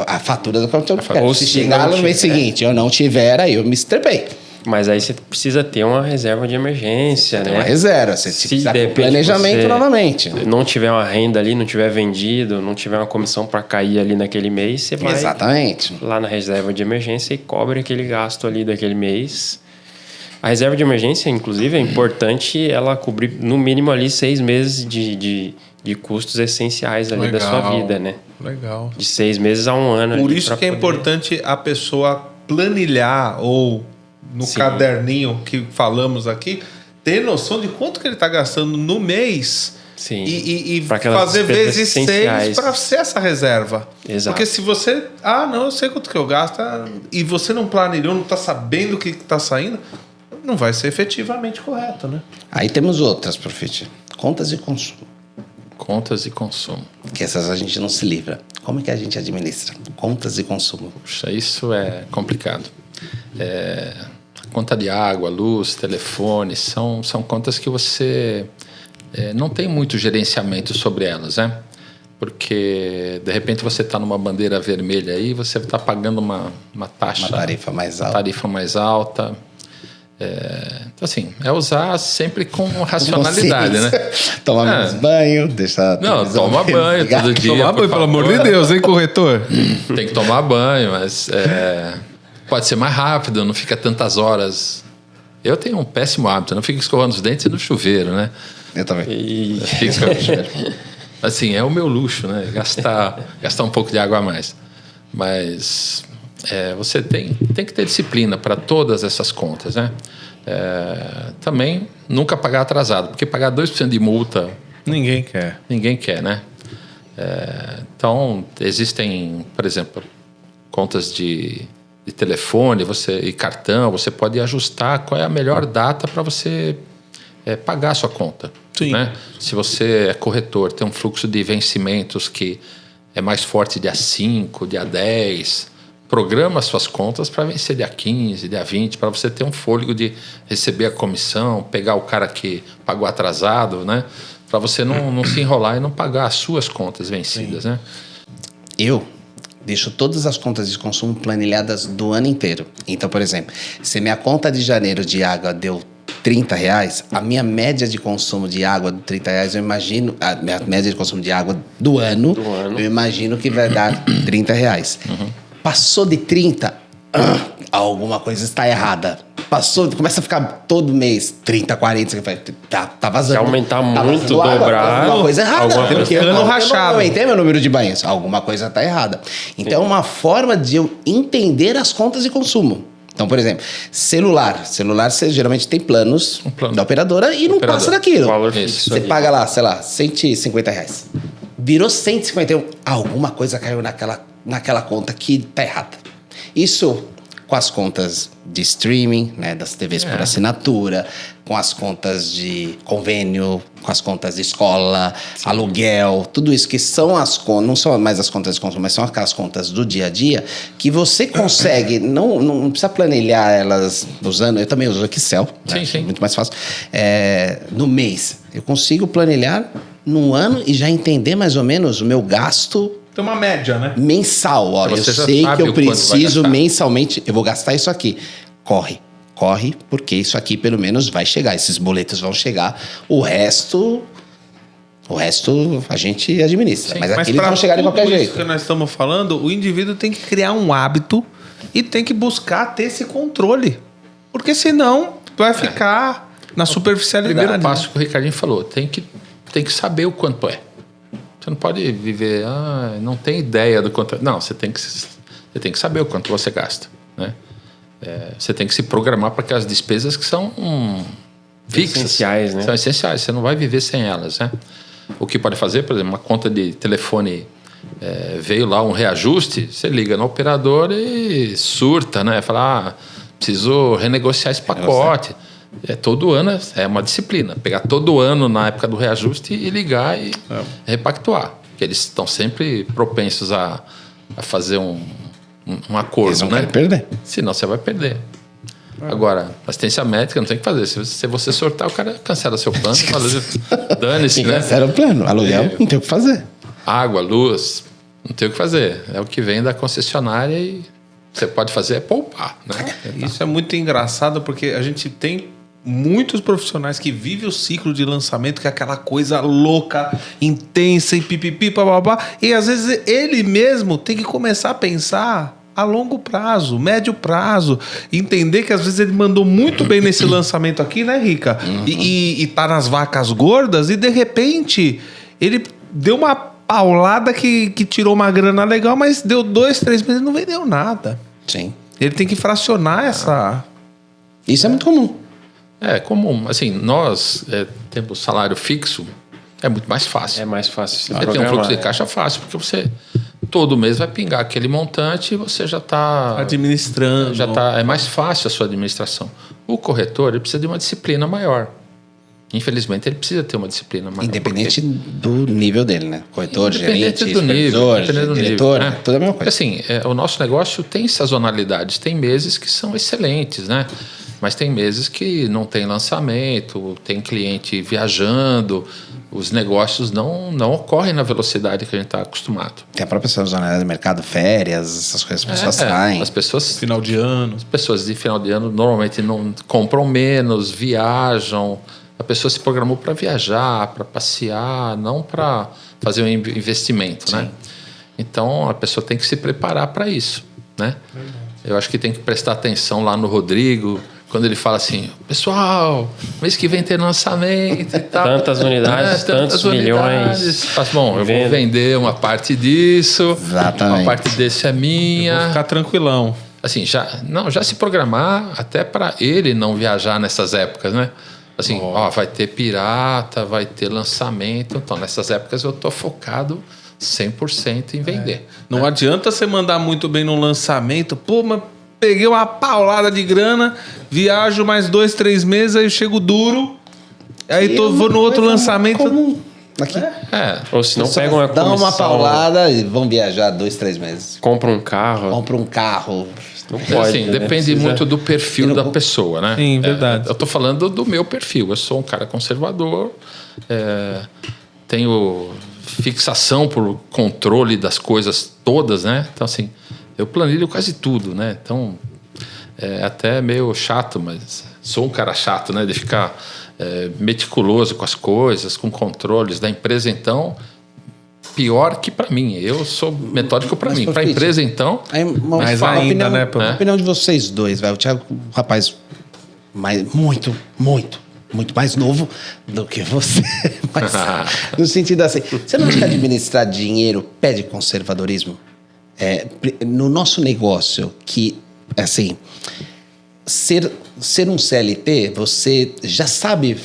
a fatura do cartão de crédito. Ou Se se chegar não no mês tiver. seguinte eu não tiver, aí eu me estrepei. Mas aí você precisa ter uma reserva de emergência, Tem né? uma reserva, você Se precisa de ter repente planejamento você novamente. não tiver uma renda ali, não tiver vendido, não tiver uma comissão para cair ali naquele mês, você vai Exatamente. lá na reserva de emergência e cobre aquele gasto ali daquele mês. A reserva de emergência, inclusive, é importante ela cobrir no mínimo ali 6 meses de custos essenciais ali da sua vida, né? Legal. De 6 meses a 1 ano. Por ali isso pra que é poder- importante a pessoa planilhar ou no Sim. caderninho que falamos aqui, ter noção de quanto que ele está gastando no mês. Sim. E Pra aquelas fazer despesas vezes 6 essenciais. para ser essa reserva. Exato. Porque se você... não, eu sei quanto que eu gasto. E você não planilhou, não está sabendo o que está saindo, não vai ser efetivamente correto, né? Aí temos outras, Profit. Contas de consumo. Contas e consumo. Que essas a gente não se livra. Como é que a gente administra? Contas de consumo. Puxa, isso é complicado. Conta de água, luz, telefone, são contas que você não tem muito gerenciamento sobre elas, né? Porque, de repente, você está numa bandeira vermelha aí, você está pagando uma taxa... Uma tarifa mais uma alta. tarifa mais alta. Então, assim, é usar sempre com racionalidade, né? Tomar menos banho, deixar a Não, televisão toma banho ligada. todo dia. Tomar banho, por pelo amor favor. de Deus, hein, corretor? Tem que tomar banho, mas pode ser mais rápido, não fica tantas horas. Eu tenho um péssimo hábito, não fico escovando os dentes no chuveiro, né? Eu também. E Assim, é o meu luxo, né? Gastar um pouco de água a mais. Mas você tem que ter disciplina para todas essas contas, né? Também nunca pagar atrasado, porque pagar 2% de multa Ninguém quer. ninguém quer, né? Então, existem, por exemplo, contas de telefone e cartão, você pode ajustar qual é a melhor data para você pagar a sua conta. Sim. Né? Se você é corretor, tem um fluxo de vencimentos que é mais forte dia 5, dia 10, programa suas contas para vencer dia 15, dia 20, para você ter um fôlego de receber a comissão, pegar o cara que pagou atrasado, né? Para você não se enrolar e não pagar as suas contas vencidas, né? Eu deixo todas as contas de consumo planilhadas do ano inteiro. Então, por exemplo, se minha conta de janeiro de água deu R$30, a minha média de consumo de água de R$30, eu imagino, a minha média de consumo de água do ano, eu imagino que vai dar R$30. Passou de 30, alguma coisa está errada. Passou, começa a ficar todo mês 30, 40, você vai, tá vazando. Se aumentar Tá muito, vazando água, dobrar, alguma coisa errada. alguma Porque coisa- eu não rachado. aumentei meu número de banhos. Alguma coisa está errada. Então, é uma forma de eu entender as contas de consumo. Então, por exemplo, celular. Celular, você geralmente tem planos plano. da operadora e não Operadora. passa daquilo. Valor Isso. fixo Você ali. paga lá, sei lá, R$150. Virou 151. Alguma coisa caiu naquela conta que tá errada. Isso com as contas de streaming, né, das TVs por assinatura, com as contas de convênio, com as contas de escola, aluguel, tudo isso que são as contas, não são mais as contas de consumo, mas são aquelas contas do dia a dia que você consegue, não precisa planilhar elas usando, eu também uso Excel, né, Sim. muito mais fácil, no mês. Eu consigo planilhar no ano e já entender mais ou menos o meu gasto Tem uma média, né? mensal. Ó, eu Você já sei sabe que eu o quanto vai preciso gastar. mensalmente, eu vou gastar isso aqui. Corre. corre, porque isso aqui pelo menos vai chegar, esses boletos vão chegar, o resto a gente administra. Sim, mas aqui eles pra vão chegar de tudo qualquer isso jeito. que nós estamos falando, o indivíduo tem que criar um hábito e tem que buscar ter esse controle. Porque senão vai ficar na superficialidade. Primeiro passo que o Ricardinho falou, tem que saber o quanto é. Você não pode viver, não tem ideia do quanto é. Não, você tem que saber o quanto você gasta, né? Você tem que se programar para aquelas despesas que são fixas. Essenciais, né? São essenciais, você não vai viver sem elas, né? O que pode fazer, por exemplo, uma conta de telefone, veio lá um reajuste, você liga no operador e surta, né? Fala, preciso renegociar esse pacote. Todo ano é uma disciplina. Pegar todo ano na época do reajuste e ligar e repactuar. Porque eles estão sempre propensos a fazer um acordo, Eles não né? querem perder. Senão você vai perder. Agora, assistência médica não tem o que fazer. Se você sortar, o cara cancela seu plano. Dane-se, né? Era o plano. Aluguel, não tem o que fazer. Água, luz, não tem o que fazer. É o que vem da concessionária e você pode fazer é poupar, né? Isso é muito engraçado porque a gente tem muitos profissionais que vivem o ciclo de lançamento, que é aquela coisa louca, intensa e pipipi, bababá. E às vezes ele mesmo tem que começar a pensar a longo prazo, médio prazo. Entender que às vezes ele mandou muito bem nesse lançamento aqui, né, Rica? E tá nas vacas gordas e de repente ele deu uma paulada que tirou uma grana legal, mas deu 2, 3 meses e não vendeu nada. Sim. Ele tem que fracionar essa... Isso é muito comum. É comum. Assim, nós temos salário fixo, é muito mais fácil. É mais fácil se Você tem um programar, fluxo de caixa fácil, porque você todo mês vai pingar aquele montante e você já está administrando. é mais fácil a sua administração. O corretor ele precisa de uma disciplina maior. Infelizmente, ele precisa ter uma disciplina maior. Independente do nível dele, né? Corretor, Independente gerente, do nível, supervisor, dependendo do diretor, nível, né? tudo a mesma Porque, coisa. assim, o nosso negócio tem sazonalidades, tem meses que são excelentes, né? Mas tem meses que não tem lançamento, tem cliente viajando, os negócios não ocorrem na velocidade que a gente está acostumado. Tem a própria sazonalidade do mercado, férias, essas coisas, as pessoas saem. As pessoas, Final de ano. as pessoas de final de ano normalmente não compram menos, viajam. A pessoa se programou para viajar, para passear, não para fazer um investimento, né? Então a pessoa tem que se preparar para isso, né? Eu acho que tem que prestar atenção lá no Rodrigo, quando ele fala assim, pessoal, mês que vem tem lançamento e tal. Tantas unidades, tantos milhões. Faz, bom, eu vou vender uma parte disso, Exatamente. uma parte desse é minha. Vou ficar tranquilão. Assim, já se programar até para ele não viajar nessas épocas, né? Assim, vai ter pirata, vai ter lançamento. Então, nessas épocas eu tô focado 100% em vender. Não adianta você mandar muito bem no lançamento. Pô, mas peguei uma paulada de grana, viajo mais 2, 3 meses, aí eu chego duro. Aí vou no outro lançamento. Comum. Aqui. Ou se não, pega uma Dá comissão, uma paulada e vão viajar 2, 3 meses. compra um carro. Compra um carro. Não pode, Assim, né? depende Precisa- muito do perfil da pessoa, né? Sim, verdade. Eu tô falando do meu perfil. Eu sou um cara conservador, tenho fixação por controle das coisas todas, né? Então, assim, eu planilho quase tudo, né? Então, é até meio chato, mas sou um cara chato, né? De ficar meticuloso com as coisas, com controles da empresa, então... Pior que para mim. Eu sou metódico para mim. Para a empresa, então... Aí, Mais fala, ainda, opinião, né, pô? A opinião de vocês dois, velho. O Thiago, um rapaz muito mais novo do que você. Mas, no sentido assim, você não acha que administrar dinheiro pede conservadorismo? No nosso negócio, que, assim... Ser um CLT, você sabe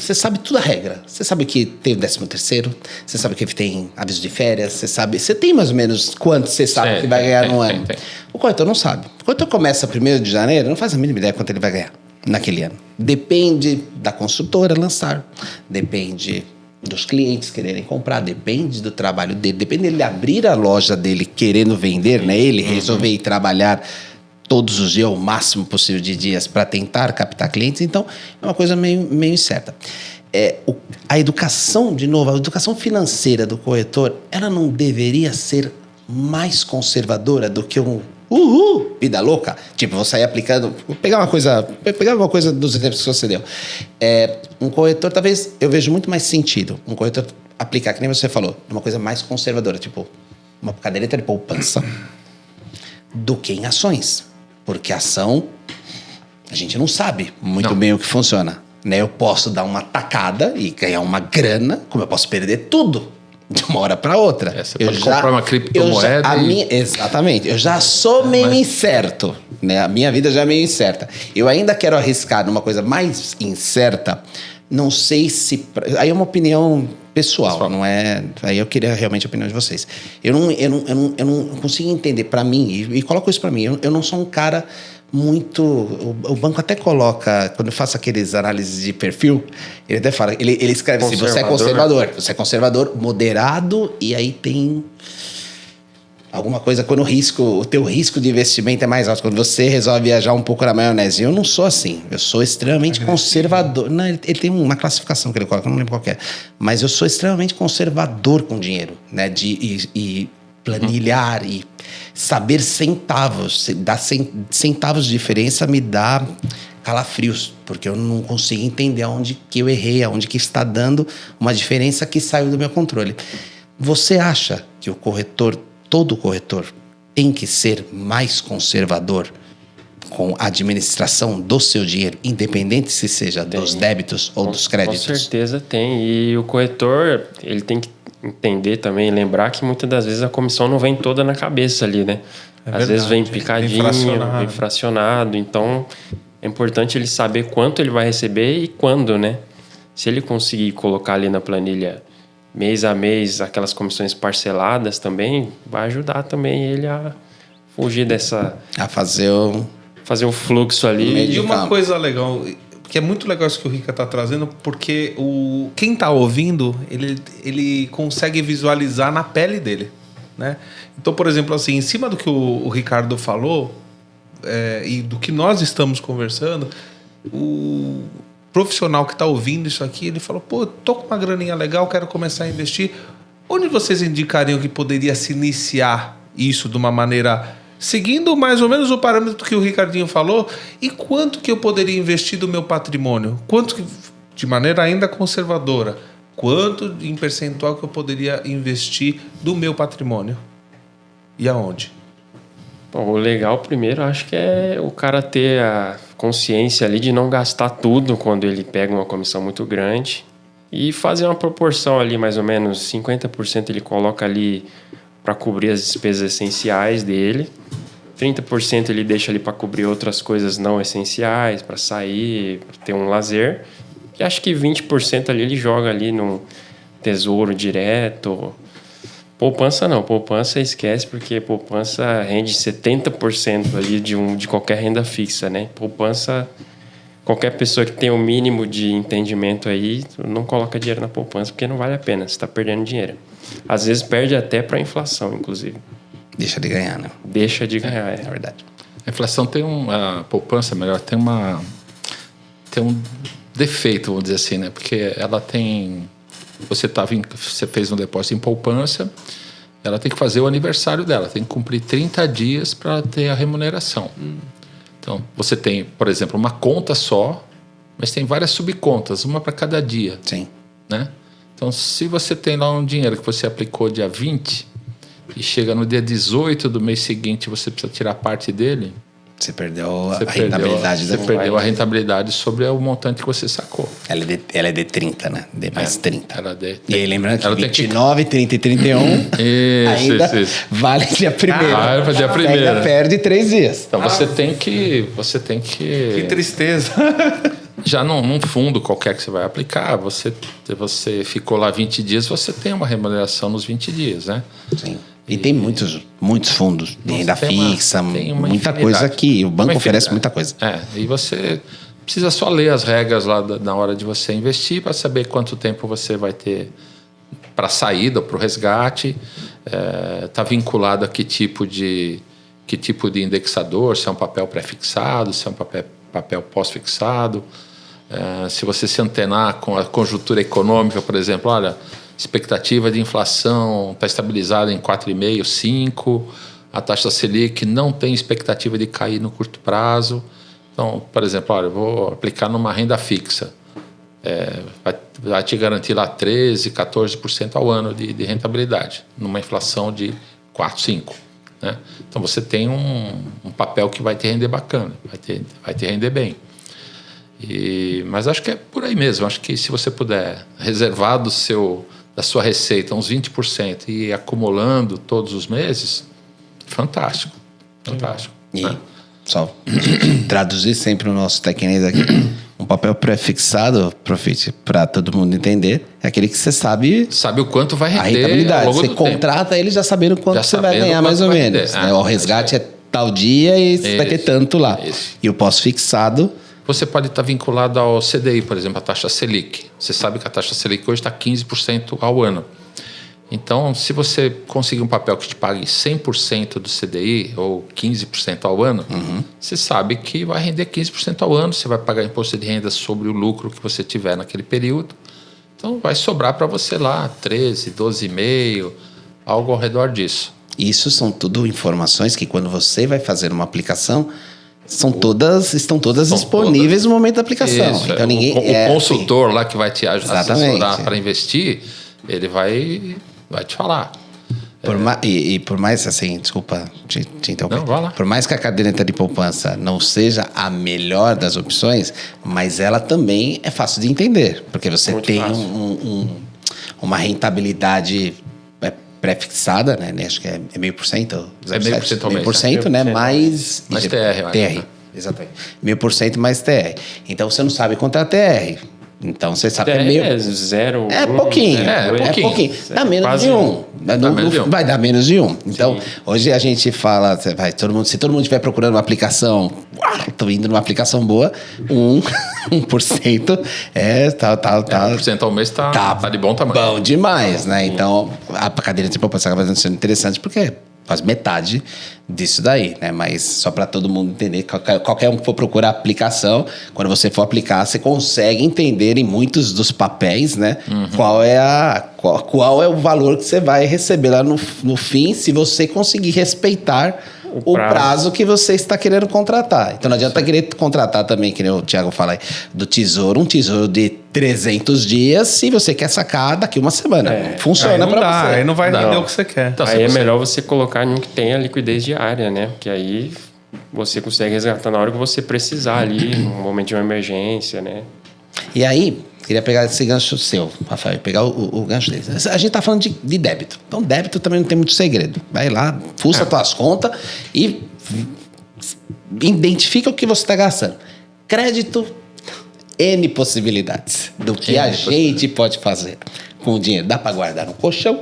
toda a regra. Você sabe que tem o 13º, você sabe que tem aviso de férias, você tem mais ou menos quanto você sabe que vai ganhar no ano. Tem. O corretor não sabe. O corretor começa 1º de janeiro, não faz a mínima ideia quanto ele vai ganhar naquele ano. Depende da consultora lançar, depende dos clientes quererem comprar, depende do trabalho dele, depende dele abrir a loja dele querendo vender, né? Ele resolver ir trabalhar todos os dias, o máximo possível de dias, para tentar captar clientes. Então, é uma coisa meio incerta. A educação, de novo, a educação financeira do corretor, ela não deveria ser mais conservadora do que o uhul, vida louca. Tipo, vou sair aplicando. Vou pegar uma coisa dos exemplos que você deu. Um corretor, talvez, eu vejo muito mais sentido. Um corretor aplicar, que nem você falou, uma coisa mais conservadora, tipo, uma caderneta de poupança, do que em ações. Porque ação, a gente não sabe muito bem o que funciona. Né? Eu posso dar uma tacada e ganhar uma grana, como eu posso perder tudo de uma hora para outra. Você pode comprar uma criptomoeda. Exatamente. Eu já sou meio incerto. Né? A minha vida já é meio incerta. Eu ainda quero arriscar numa coisa mais incerta. Não sei se... Aí é uma opinião pessoal, não é... Aí eu queria realmente a opinião de vocês. Eu não consigo entender, para mim, e coloco isso para mim, eu não sou um cara muito... O banco até coloca, quando eu faço aqueles análises de perfil, ele até fala, ele escreve assim, você é conservador, moderado, e aí tem... alguma coisa quando o teu risco de investimento é mais alto, quando você resolve viajar um pouco na maionese. Eu não sou assim, eu sou extremamente conservador. Não, ele tem uma classificação que ele coloca, eu não lembro qual que é, mas eu sou extremamente conservador com dinheiro, né, e planilhar e saber centavos, dar centavos de diferença me dá calafrios, porque eu não consigo entender aonde que eu errei, aonde que está dando uma diferença que saiu do meu controle. Você acha que todo corretor tem que ser mais conservador com a administração do seu dinheiro, independente se seja dos débitos ou dos créditos? Com certeza tem. E o corretor, ele tem que entender também, lembrar que muitas das vezes a comissão não vem toda na cabeça ali, né? Às vezes vem picadinho, vem fracionado. Então, é importante ele saber quanto ele vai receber e quando, né? Se ele conseguir colocar ali na planilha mês a mês, aquelas comissões parceladas também, vai ajudar também ele a fugir dessa... A fazer o fluxo ali. E uma coisa legal, que é muito legal isso que o Rica está trazendo, porque quem está ouvindo, ele consegue visualizar na pele dele, né? Então, por exemplo, assim, em cima do que o Ricardo falou, e do que nós estamos conversando, o profissional que está ouvindo isso aqui, ele falou, pô, tô com uma graninha legal, quero começar a investir. Onde vocês indicariam que poderia se iniciar isso de uma maneira, seguindo mais ou menos o parâmetro que o Ricardinho falou, e quanto que eu poderia investir do meu patrimônio? Quanto que, de maneira ainda conservadora, quanto em percentual que eu poderia investir do meu patrimônio? E aonde? Bom, o legal primeiro acho que é o cara ter a consciência ali de não gastar tudo quando ele pega uma comissão muito grande e fazer uma proporção ali, mais ou menos 50% ele coloca ali para cobrir as despesas essenciais dele, 30% ele deixa ali para cobrir outras coisas não essenciais, para sair, ter um lazer, e acho que 20% ali ele joga ali no tesouro direto. Poupança não, poupança esquece, porque poupança rende 70% ali de qualquer renda fixa, né? Poupança, qualquer pessoa que tenha o mínimo de entendimento aí, não coloca dinheiro na poupança, porque não vale a pena, você está perdendo dinheiro. Às vezes perde até para a inflação, inclusive. Deixa de ganhar, né? Deixa de ganhar, é verdade. A inflação tem a poupança, melhor, tem um defeito, vamos dizer assim, né? Porque ela tem... Você fez um depósito em poupança, ela tem que fazer o aniversário dela, tem que cumprir 30 dias para ter a remuneração. Então, você tem, por exemplo, uma conta só, mas tem várias subcontas, uma para cada dia. Sim. Né? Então, se você tem lá um dinheiro que você aplicou dia 20 e chega no dia 18 do mês seguinte você precisa tirar parte dele... Você perdeu a rentabilidade. Você perdeu a rentabilidade sobre o montante que você sacou. Ela é de 30, né? De mais 30. Ela é e aí, lembrando que 29, 30 e 31 ainda vale dia 1º. Vale dia 1º. Ainda perde 3 dias. Então você tem que... Que tristeza. Já num fundo qualquer que você vai aplicar, você ficou lá 20 dias, você tem uma remuneração nos 20 dias, né? Sim. E tem muitos fundos de renda fixa, muita coisa que o banco oferece muita coisa. E você precisa só ler as regras lá na hora de você investir para saber quanto tempo você vai ter para saída ou para o resgate. Está vinculado a que tipo de indexador, se é um papel pré-fixado, se é um papel pós-fixado. Se você se antenar com a conjuntura econômica, por exemplo, olha... expectativa de inflação está estabilizada em 4,5%, 5%. A taxa Selic não tem expectativa de cair no curto prazo. Então, por exemplo, olha, eu vou aplicar numa renda fixa. Vai te garantir lá 13%, 14% ao ano de rentabilidade, numa inflação de 4%, 5%. Né? Então, você tem um papel que vai te render bacana, vai te render bem. Mas acho que é por aí mesmo. Acho que se você puder reservar da sua receita uns 20% e ir acumulando todos os meses, fantástico. Fantástico. E né? só traduzir sempre o nosso tecnês aqui. Um papel pré-fixado, Profit, para todo mundo entender, é aquele que você sabe o quanto vai a render. rentabilidade. Ao longo Você do contrata tempo. ele já sabendo quanto Já você vai sabendo ganhar, quanto mais ou vai menos. render. Né? O resgate é tal dia e você vai ter tanto lá. Isso. E o pós-fixado, Você pode estar vinculado ao CDI, por exemplo, a taxa Selic. Você sabe que a taxa Selic hoje está 15% ao ano. Então, se você conseguir um papel que te pague 100% do CDI ou 15% ao ano, você sabe que vai render 15% ao ano, você vai pagar imposto de renda sobre o lucro que você tiver naquele período. Então, vai sobrar para você lá 13, 12,5, algo ao redor disso. isso são tudo informações que quando você vai fazer uma aplicação, estão todas disponíveis no momento da aplicação. Isso, então ninguém o consultor lá que vai te Exatamente. assessorar para investir, ele vai te falar. Por mais assim, desculpa te interromper. Não, vai lá. Por mais que a caderneta de poupança não seja a melhor das opções, mas ela também é fácil de entender, porque você Muito tem uma rentabilidade pré-fixada, né? Acho que é 0,5%. É 0,5% ao mês, 0,5%, né? Mais TR, eu acho, TR, né? exatamente. 0,5% mais TR. Então você não sabe quanto é a TR. Então você sabe que é meio. É zero. É pouquinho. pouquinho. Dá menos Quase de um. Vai dar menos de um. Então, hoje a gente fala, se todo mundo estiver procurando uma aplicação, tô indo numa aplicação boa, 1% tá 1% ao mês tá de bom tamanho. bom demais, né? Então, a cadeira de poupança acaba sendo interessante porque faz metade disso daí, né? Mas só para todo mundo entender, qualquer um que for procurar aplicação, quando você for aplicar, você consegue entender em muitos dos papéis, né? Qual é o valor que você vai receber lá no fim, se você conseguir respeitar o prazo que você está querendo contratar. Então não adianta querer contratar também, que nem o Thiago fala aí, do tesouro, um tesouro de 300 dias, se você quer sacar daqui uma semana. Não funciona para você. Aí não vai render o que você quer. Então, Aí é melhor você colocar em um que tenha liquidez diária, né? Porque aí você consegue resgatar na hora que você precisar ali, no momento de uma emergência, né? E aí, queria pegar esse gancho seu, Rafael, pegar o gancho dele. A gente tá falando de débito. Então, débito também não tem muito segredo. Vai lá, fuça tuas contas e identifica o que você está gastando. Crédito, N possibilidades do que a gente pode fazer com o dinheiro. Dá para guardar no colchão,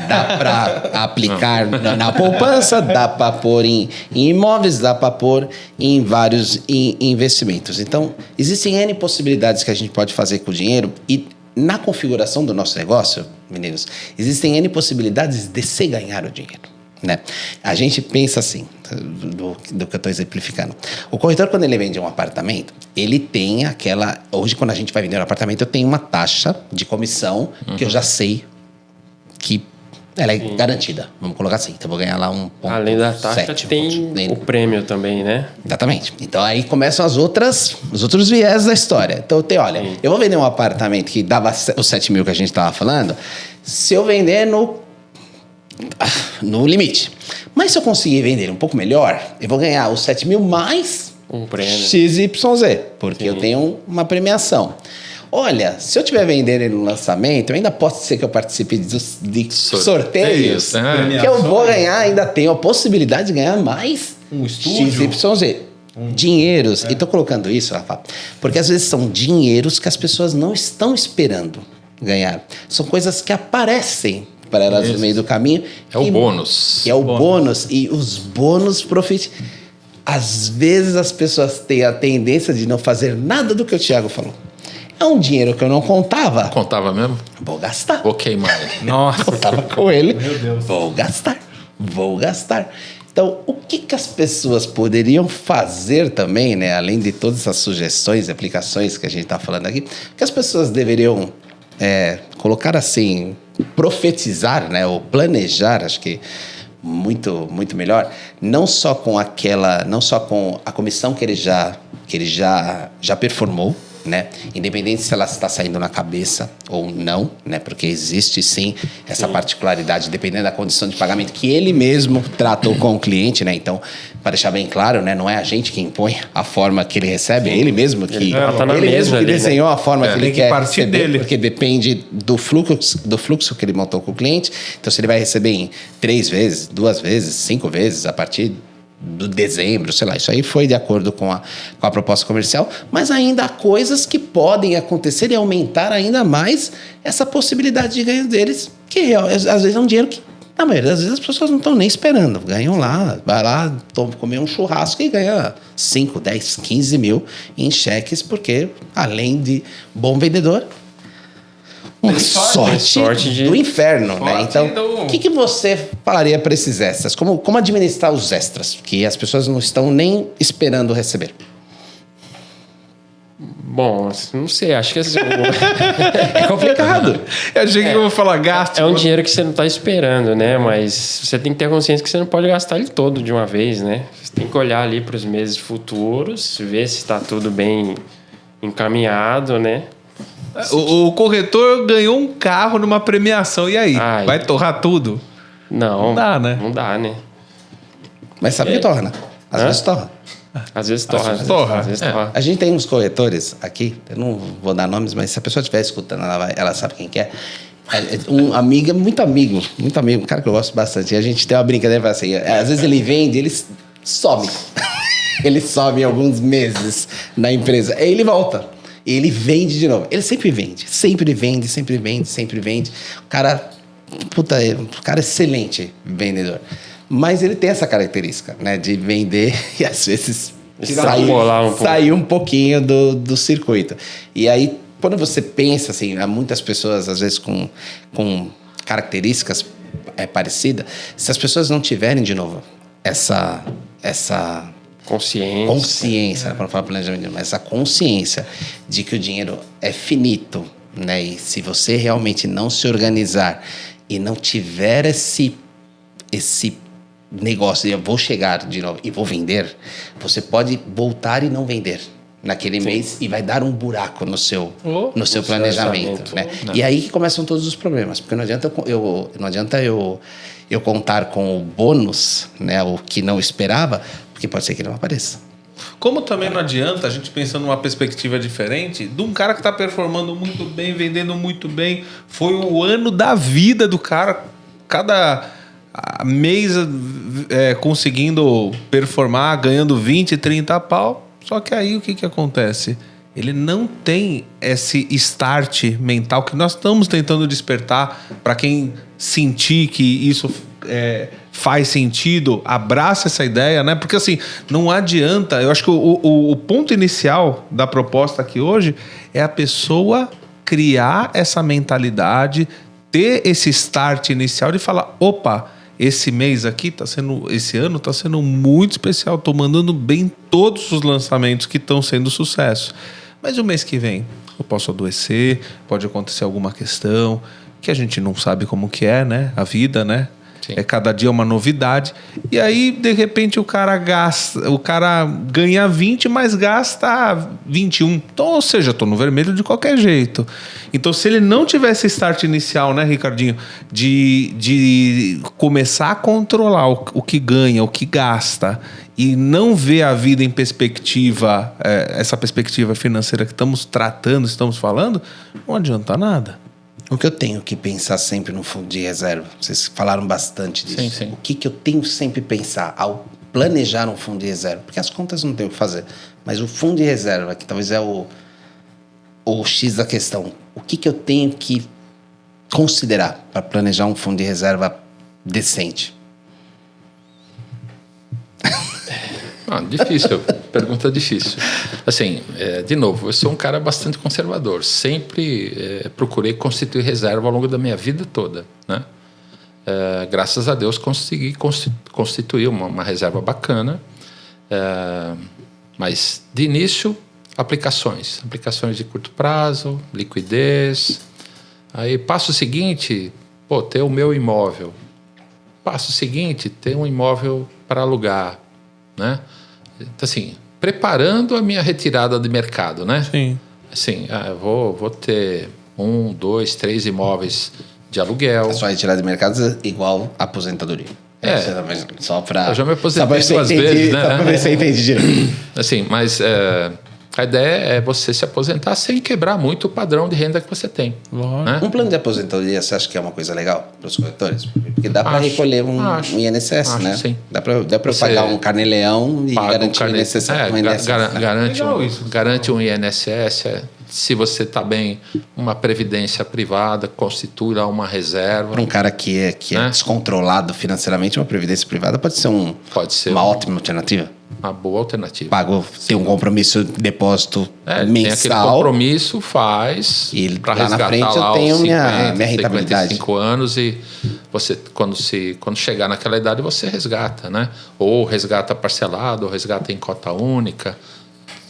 dá para aplicar na poupança, dá para pôr em imóveis, dá para pôr em vários investimentos. Então, existem N possibilidades que a gente pode fazer com o dinheiro e na configuração do nosso negócio, meninos, existem N possibilidades de se ganhar o dinheiro. Né? A gente pensa assim, do que eu estou exemplificando. O corretor, quando ele vende um apartamento, ele tem aquela... Hoje, quando a gente vai vender um apartamento, eu tenho uma taxa de comissão que eu já sei que ela é garantida. Vamos colocar assim. Então, eu vou ganhar lá 1,7%. Além da taxa, tem o prêmio também, né? Exatamente. Então, aí começam os outros viés da história. Então, olha, eu vou vender um apartamento que dava os 7 mil que a gente estava falando, se eu vender no limite. Mas se eu conseguir vender um pouco melhor, eu vou ganhar os 7 mil mais Um prêmio. XYZ, porque eu tenho uma premiação. Olha, se eu estiver vendendo ele no lançamento, ainda pode ser que eu participe de sorteios, que eu vou ganhar, ainda tenho a possibilidade de ganhar mais um estúdio. XYZ. Dinheiros. E estou colocando isso, Rafa, porque às vezes são dinheiros que as pessoas não estão esperando ganhar. São coisas que aparecem para elas no meio do caminho. É o bônus. É o bônus. E os bônus, Profit, às vezes as pessoas têm a tendência de não fazer nada do que o Thiago falou. É um dinheiro que eu não contava. Contava mesmo? Vou gastar. Vou queimar ele. Nossa. Contava com ele. Meu Deus. Vou gastar. Então, o que as pessoas poderiam fazer também, né? Além de todas essas sugestões e aplicações que a gente está falando aqui, o que as pessoas deveriam colocar assim, profetizar, né? Ou planejar, acho que muito melhor, não só com a comissão que ele já performou, né? Independente se ela está saindo na cabeça ou não, né? Porque existe sim essa particularidade, dependendo da condição de pagamento que ele mesmo tratou com o cliente, né? Então, para deixar bem claro, né? Não é a gente que impõe a forma que ele recebe, ele mesmo que desenhou a forma que ele quer receber, dele. Porque depende do fluxo que ele montou com o cliente. Então, se ele vai receber em 3 vezes, 2 vezes, 5 vezes a partir do dezembro, sei lá, isso aí foi de acordo com a proposta comercial, mas ainda há coisas que podem acontecer e aumentar ainda mais essa possibilidade de ganho deles, que às vezes é um dinheiro que, na maioria das vezes, as pessoas não estão nem esperando, ganham lá, vai lá, comer um churrasco e ganha 5, 10, 15 mil em cheques, porque, além de bom vendedor, uma sorte do inferno, né? Então, o que você falaria para esses extras? Como administrar os extras que as pessoas não estão nem esperando receber? Bom, não sei, acho que é complicado. Eu achei que eu vou falar gasto. É um dinheiro que você não está esperando, né? Mas você tem que ter consciência que você não pode gastar ele todo de uma vez, né? Você tem que olhar ali para os meses futuros, ver se está tudo bem encaminhado, né? O corretor ganhou um carro numa premiação. E aí? Vai torrar tudo? Não dá, né? Não dá, né? Mas sabe que torna? Às vezes torra. Às vezes torra. A gente tem uns corretores aqui, eu não vou dar nomes, mas se a pessoa estiver escutando, ela sabe quem que é. Um amigo, muito amigo, um cara que eu gosto bastante. E a gente tem uma brincadeira assim, às vezes ele vende, ele some. Ele some alguns meses na empresa. Aí ele volta. E ele vende de novo. Ele sempre vende. O cara é excelente vendedor. Mas ele tem essa característica, né? De vender e às vezes sair um pouquinho do circuito. E aí, quando você pensa, assim, há muitas pessoas, às vezes, com características parecidas, se as pessoas não tiverem, de novo, essa consciência, para falar planejamento, mas essa consciência de que o dinheiro é finito, né? E se você realmente não se organizar e não tiver esse negócio de eu vou chegar de novo e vou vender, você pode voltar e não vender naquele mês e vai dar um buraco no seu planejamento, né? E aí que começam todos os problemas, porque não adianta eu contar com o bônus, né, o que não esperava, porque pode ser que não apareça. Como também não adianta a gente pensando numa perspectiva diferente de um cara que está performando muito bem, vendendo muito bem. Foi o ano da vida do cara. Cada mês conseguindo performar, ganhando 20, 30 pau. Só que aí o que acontece? Ele não tem esse start mental que nós estamos tentando despertar para quem sentir que isso faz sentido, abraça essa ideia, né? Porque assim, não adianta, eu acho que o ponto inicial da proposta aqui hoje é a pessoa criar essa mentalidade, ter esse start inicial de falar, opa, esse mês aqui esse ano está sendo muito especial, estou mandando bem todos os lançamentos que estão sendo sucesso. Mas o mês que vem eu posso adoecer, pode acontecer alguma questão que a gente não sabe como que é, né? A vida, né? Sim. Cada dia uma novidade. E aí, de repente, o cara ganha 20, mas gasta 21. Então, ou seja, eu tô no vermelho de qualquer jeito. Então, se ele não tivesse start inicial, né, Ricardinho, de começar a controlar o que ganha, o que gasta, e não ver a vida em perspectiva, essa perspectiva financeira que estamos falando, não adianta nada. O que eu tenho que pensar sempre no fundo de reserva? Vocês falaram bastante disso. Sim. O que eu tenho sempre que pensar ao planejar um fundo de reserva? Porque as contas não tem o que fazer. Mas o fundo de reserva, que talvez é o X da questão. O que eu tenho que considerar para planejar um fundo de reserva decente? Difícil, pergunta difícil. Assim, de novo, eu sou um cara bastante conservador. Sempre procurei constituir reserva ao longo da minha vida toda, né? Graças a Deus consegui constituir uma reserva bacana. Mas, de início, aplicações de curto prazo, liquidez. Aí, passo seguinte, ter o meu imóvel. Passo seguinte, ter um imóvel para alugar, né? Então, assim, preparando a minha retirada de mercado, né? Sim. Assim, eu vou ter 1, 2, 3 imóveis de aluguel. A sua retirada de mercado é igual à aposentadoria. Só para... Eu já me aposentei 2 vezes, né? Só para ver se eu entendi direito. Assim, mas a ideia é você se aposentar sem quebrar muito o padrão de renda que você tem. Né? Um plano de aposentadoria, você acha que é uma coisa legal para os corretores? Porque dá para recolher um INSS, né? Sim. Dá para eu pagar um carnê-leão e garantir um INSS. Garante um INSS. Se você está bem, uma previdência privada, constitui lá uma reserva. Para um cara que é descontrolado financeiramente, uma previdência privada pode ser uma ótima alternativa. Uma boa alternativa. Tem um compromisso de depósito mensal. Tem aquele compromisso, faz para resgatar na frente lá eu tenho os 50, minha rentabilidade. 55 anos e você, quando chegar naquela idade, você resgata, né? Ou resgata parcelado, ou resgata em cota única.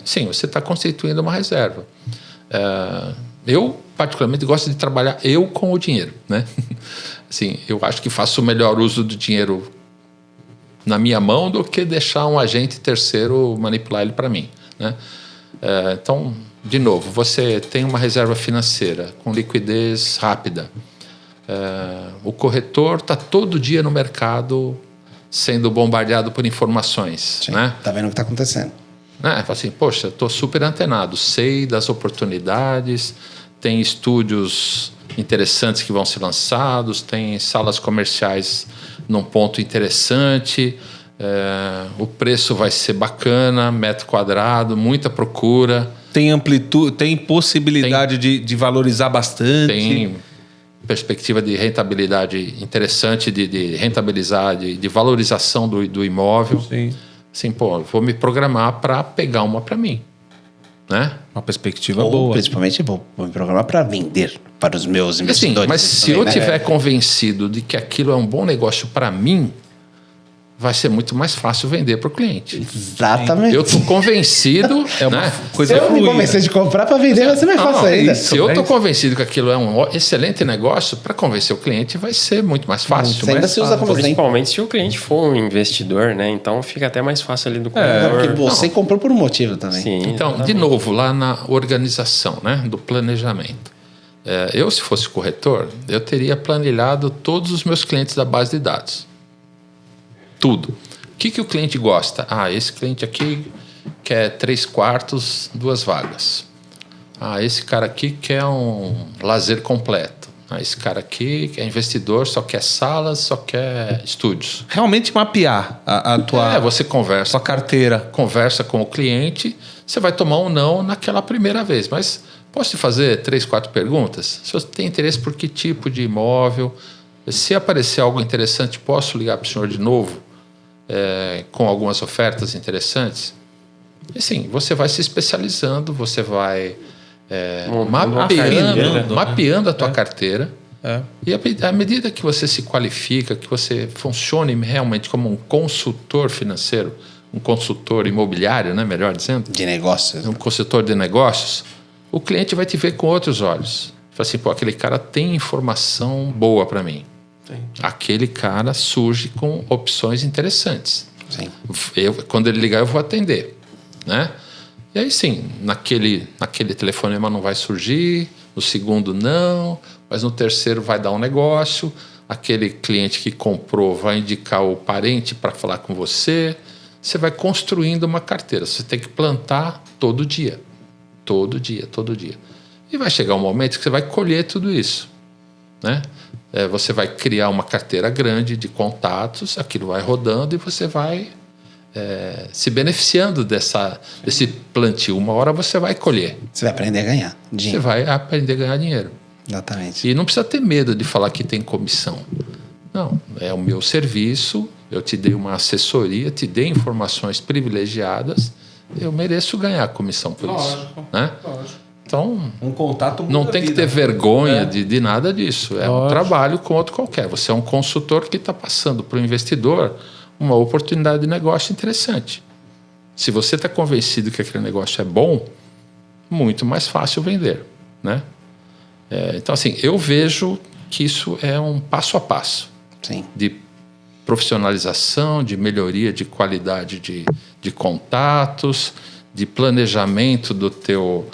Sim, você está constituindo uma reserva. Eu, particularmente, gosto de trabalhar com o dinheiro, né? Assim, eu acho que faço o melhor uso do dinheiro na minha mão do que deixar um agente terceiro manipular ele para mim, né? Então, de novo, você tem uma reserva financeira com liquidez rápida. O corretor está todo dia no mercado sendo bombardeado por informações. Sim, né? Tá vendo o que está acontecendo. Fala assim, poxa, estou super antenado, sei das oportunidades, tem estúdios interessantes que vão ser lançados, tem salas comerciais num ponto interessante, o preço vai ser bacana, metro quadrado, muita procura. Tem amplitude, tem possibilidade de valorizar bastante. Tem perspectiva de rentabilidade interessante, de rentabilizar, de valorização do imóvel. Sim. Assim, vou me programar para pegar uma para mim, né? Uma perspectiva Ou, boa. principalmente, vou me programar para vender para os meus investidores. Assim, mas se eu tiver convencido de que aquilo é um bom negócio para mim, vai ser muito mais fácil vender para o cliente. Exatamente. Eu estou convencido. É uma né? coisa Se eu me fluida. convencer de comprar para vender, vai ser mais fácil ainda. Se eu estou convencido que aquilo é um excelente negócio, para convencer o cliente vai ser muito mais fácil. Você ainda se usa como exemplo. Principalmente se o cliente for um investidor, né? Então fica até mais fácil ali do corretor. Porque você comprou por um motivo também. Sim, Então, exatamente. de novo, lá na organização, né, do planejamento. Eu, se fosse corretor, eu teria planilhado todos os meus clientes da base de dados. Tudo. O que o cliente gosta? Esse cliente aqui quer 3/4, 2 vagas. Esse cara aqui quer um lazer completo. Esse cara aqui que é investidor, só quer salas, só quer estúdios. Realmente mapear a tua Você conversa. sua carteira. Conversa com o cliente, você vai tomar um não naquela primeira vez. Mas posso te fazer 3, 4 perguntas? Se você tem interesse por que tipo de imóvel, se aparecer algo interessante, posso ligar para o senhor de novo? Com algumas ofertas interessantes. E assim, você vai se especializando, você vai mapeando a tua carteira. E à medida que você se qualifica, que você funcione realmente como um consultor financeiro, um consultor imobiliário, né, melhor dizendo, De negócios. um consultor de negócios, o cliente vai te ver com outros olhos. Fala assim, aquele cara tem informação boa para mim. Aquele cara surge com opções interessantes. Sim. Quando ele ligar, eu vou atender, né? E aí sim, naquele telefonema não vai surgir, no segundo não, mas no terceiro vai dar um negócio, aquele cliente que comprou vai indicar o parente para falar com você. Você vai construindo uma carteira. Você tem que plantar todo dia. Todo dia, todo dia. E vai chegar um momento que você vai colher tudo isso, né? Você vai criar uma carteira grande de contatos, aquilo vai rodando e você vai se beneficiando desse plantio. Uma hora você vai colher. Você vai aprender a ganhar Você dinheiro. vai aprender a ganhar dinheiro. Exatamente. E não precisa ter medo de falar que tem comissão. Não, é o meu serviço, eu te dei uma assessoria, te dei informações privilegiadas, eu mereço ganhar comissão por isso. Né? Então, Um contato não tem que ter vergonha de nada disso. É um trabalho com outro qualquer. Você é um consultor que está passando para o investidor uma oportunidade de negócio interessante. Se você está convencido que aquele negócio é bom, muito mais fácil vender, né? Então, assim, eu vejo que isso é um passo a passo Sim. de profissionalização, de melhoria de qualidade de contatos, de planejamento do teu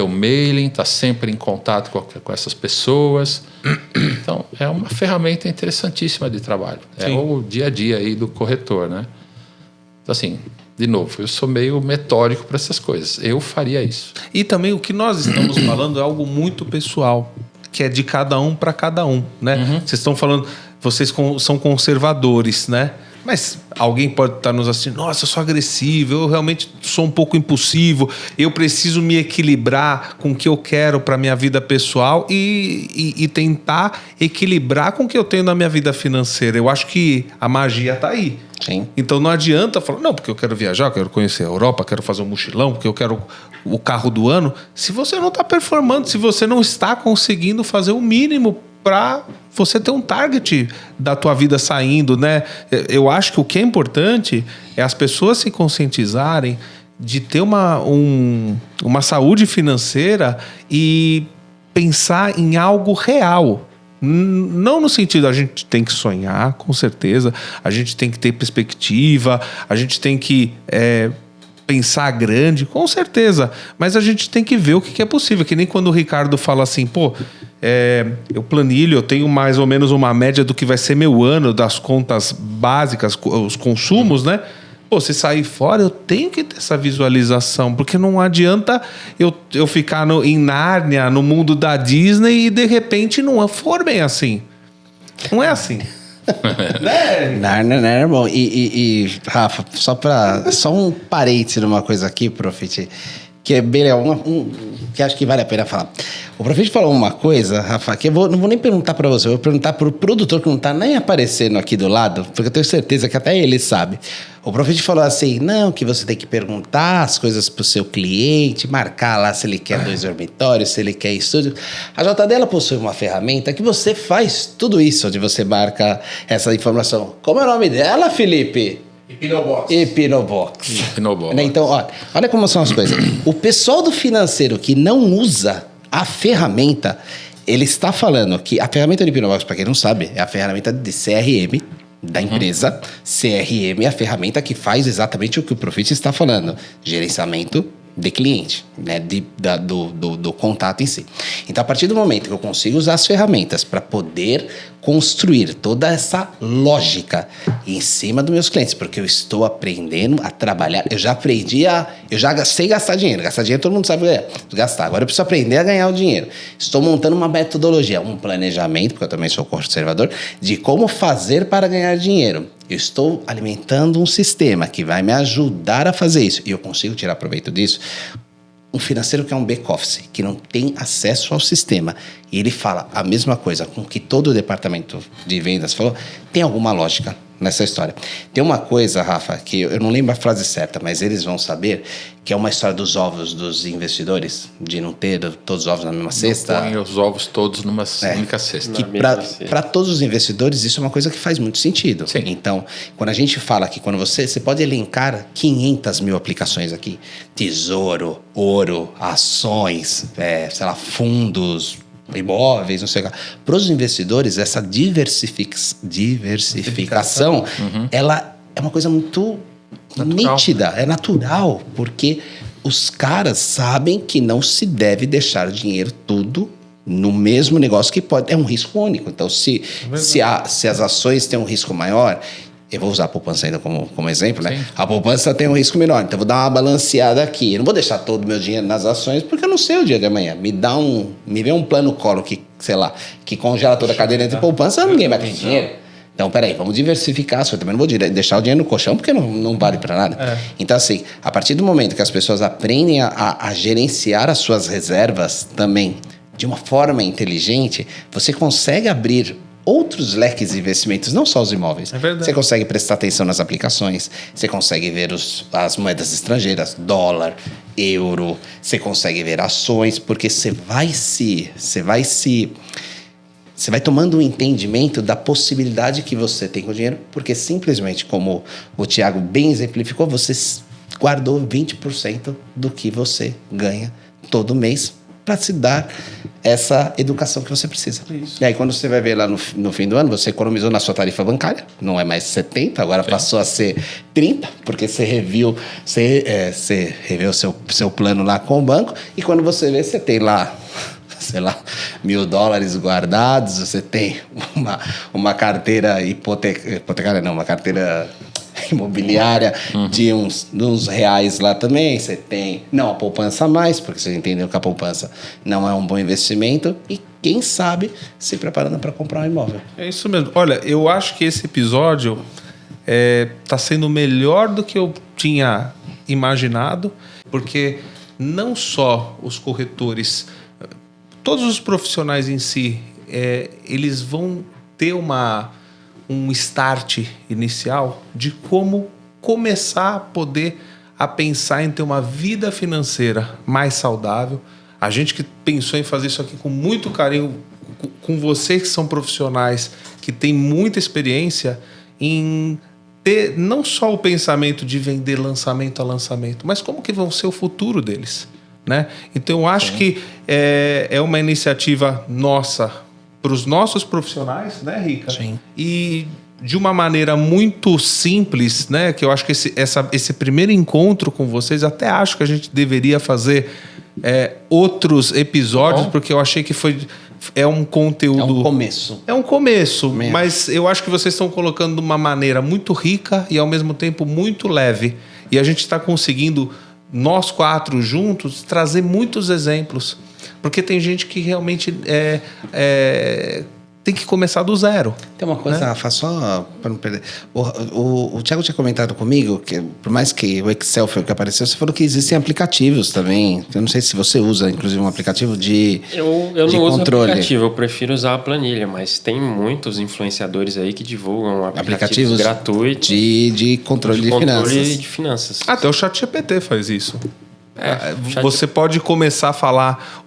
mailing, está sempre em contato com essas pessoas. Então, é uma ferramenta interessantíssima de trabalho. É o dia a dia aí do corretor, né? Então, assim, de novo, eu sou meio metódico para essas coisas. Eu faria isso. E também o que nós estamos falando é algo muito pessoal, que é de cada um para cada um, né? Vocês estão falando, vocês são conservadores, né? Mas alguém pode estar nos assistindo, nossa, eu sou agressivo, eu realmente sou um pouco impulsivo, eu preciso me equilibrar com o que eu quero para minha vida pessoal e tentar equilibrar com o que eu tenho na minha vida financeira. Eu acho que a magia está aí. Sim. Então não adianta falar, não, porque eu quero viajar, eu quero conhecer a Europa, quero fazer um mochilão, porque eu quero o carro do ano. Se você não está performando, se você não está conseguindo fazer o mínimo para você ter um target da tua vida saindo, né? Eu acho que o que é importante é as pessoas se conscientizarem de ter uma saúde financeira e pensar em algo real. Não no sentido, a gente tem que sonhar, com certeza, a gente tem que ter perspectiva, a gente tem que pensar grande, com certeza, mas a gente tem que ver o que é possível, que nem quando o Ricardo fala assim, pô, eu planilho, eu tenho mais ou menos uma média do que vai ser meu ano, das contas básicas, os consumos, né? Pô, se sair fora, eu tenho que ter essa visualização, porque não adianta eu ficar em Nárnia, no mundo da Disney, e de repente não for bem assim. Não é assim. Nárnia é bom. E Rafa, só um parênteses numa coisa aqui, Profit, que é bem que acho que vale a pena falar. O Profit falou uma coisa, Rafa, que não vou nem perguntar para você, eu vou perguntar para o produtor que não está nem aparecendo aqui do lado, porque eu tenho certeza que até ele sabe. O Profit falou assim, não, que você tem que perguntar as coisas para o seu cliente, marcar lá se ele quer 2 dormitórios, se ele quer estúdio. A JD possui uma ferramenta que você faz tudo isso, onde você marca essa informação. Como é o nome dela, Felipe? Hipnobox. Então, olha como são as coisas. O pessoal do financeiro que não usa a ferramenta, ele está falando que a ferramenta de Hipnobox, para quem não sabe, é a ferramenta de CRM da empresa. CRM é a ferramenta que faz exatamente o que o Profit está falando. Gerenciamento de cliente, né? do contato em si. Então, a partir do momento que eu consigo usar as ferramentas para poder construir toda essa lógica em cima dos meus clientes, porque eu estou aprendendo a trabalhar, eu já sei gastar dinheiro. Gastar dinheiro todo mundo sabe gastar. Agora eu preciso aprender a ganhar o dinheiro. Estou montando uma metodologia, um planejamento, porque eu também sou conservador, de como fazer para ganhar dinheiro. Eu estou alimentando um sistema que vai me ajudar a fazer isso. E eu consigo tirar proveito disso. Um financeiro que é um back-office, que não tem acesso ao sistema, e ele fala a mesma coisa com que todo o departamento de vendas falou, tem alguma lógica nessa história. Tem uma coisa, Rafa, que eu não lembro a frase certa, mas eles vão saber, que é uma história dos ovos dos investidores, de não ter todos os ovos na mesma cesta. Não põe os ovos todos numa única cesta. Que para todos os investidores isso é uma coisa que faz muito sentido. Sim. Então, quando a gente fala que quando você pode elencar 500 mil aplicações aqui, tesouro, ouro, ações, sei lá, fundos, imóveis, não sei o que. Para os investidores, essa diversificação, ela é uma coisa muito nítida, é natural, porque os caras sabem que não se deve deixar dinheiro tudo no mesmo negócio, que é um risco único. Então, se as ações têm um risco maior, eu vou usar a poupança ainda como exemplo, né? Sim. A poupança tem um risco menor, então eu vou dar uma balanceada aqui. Eu não vou deixar todo o meu dinheiro nas ações, porque eu não sei o dia de amanhã. Me vê um plano colo que, sei lá, que congela toda a cadeia de poupança, ninguém vai ter dinheiro. Então, peraí, vamos diversificar. Eu também não vou deixar o dinheiro no colchão, porque não vale para nada. Então, assim, a partir do momento que as pessoas aprendem a gerenciar as suas reservas também de uma forma inteligente, você consegue abrir outros leques de investimentos, não só os imóveis. É verdade. Você consegue prestar atenção nas aplicações, você consegue ver as moedas estrangeiras, dólar, euro, você consegue ver ações, porque você vai tomando um entendimento da possibilidade que você tem com o dinheiro, porque simplesmente, como o Thiago bem exemplificou, você guardou 20% do que você ganha todo mês para te dar essa educação que você precisa. E aí, quando você vai ver lá no fim do ano, você economizou na sua tarifa bancária, não é mais 70, agora passou a ser 30, porque você reviu o seu plano lá com o banco, e quando você vê, você tem lá, sei lá, $1.000 guardados, você tem uma carteira hipotecária, não, uma carteira imobiliária de uns reais lá também, você tem, não a poupança mais, porque você entendeu que a poupança não é um bom investimento, e quem sabe se preparando para comprar um imóvel. É isso mesmo. Olha, eu acho que esse episódio está sendo melhor do que eu tinha imaginado, porque não só os corretores, todos os profissionais em si, eles vão ter um start inicial de como começar a pensar em ter uma vida financeira mais saudável. A gente que pensou em fazer isso aqui com muito carinho, com vocês que são profissionais, que têm muita experiência em ter não só o pensamento de vender lançamento a lançamento, mas como que vão ser o futuro deles, né? Então eu acho que é uma iniciativa nossa para os nossos profissionais, né, Rica? Sim. E de uma maneira muito simples, né? Que eu acho que esse primeiro encontro com vocês, até acho que a gente deveria fazer outros episódios, porque eu achei que é um conteúdo... É um começo. É um começo, Mesmo. mas eu acho que vocês estão colocando de uma maneira muito rica e ao mesmo tempo muito leve. E a gente está conseguindo, nós 4 juntos, trazer muitos exemplos. Porque tem gente que realmente tem que começar do zero. Tem uma coisa, Rafa, só para não perder. O Thiago tinha comentado comigo que, por mais que o Excel foi o que apareceu, você falou que existem aplicativos também. Eu não sei se você usa, inclusive, um aplicativo de Eu de não uso controle. aplicativo, eu prefiro usar a planilha, mas tem muitos influenciadores aí que divulgam aplicativos gratuitos de controle de finanças. de finanças. Até o ChatGPT faz isso. Você pode começar a falar...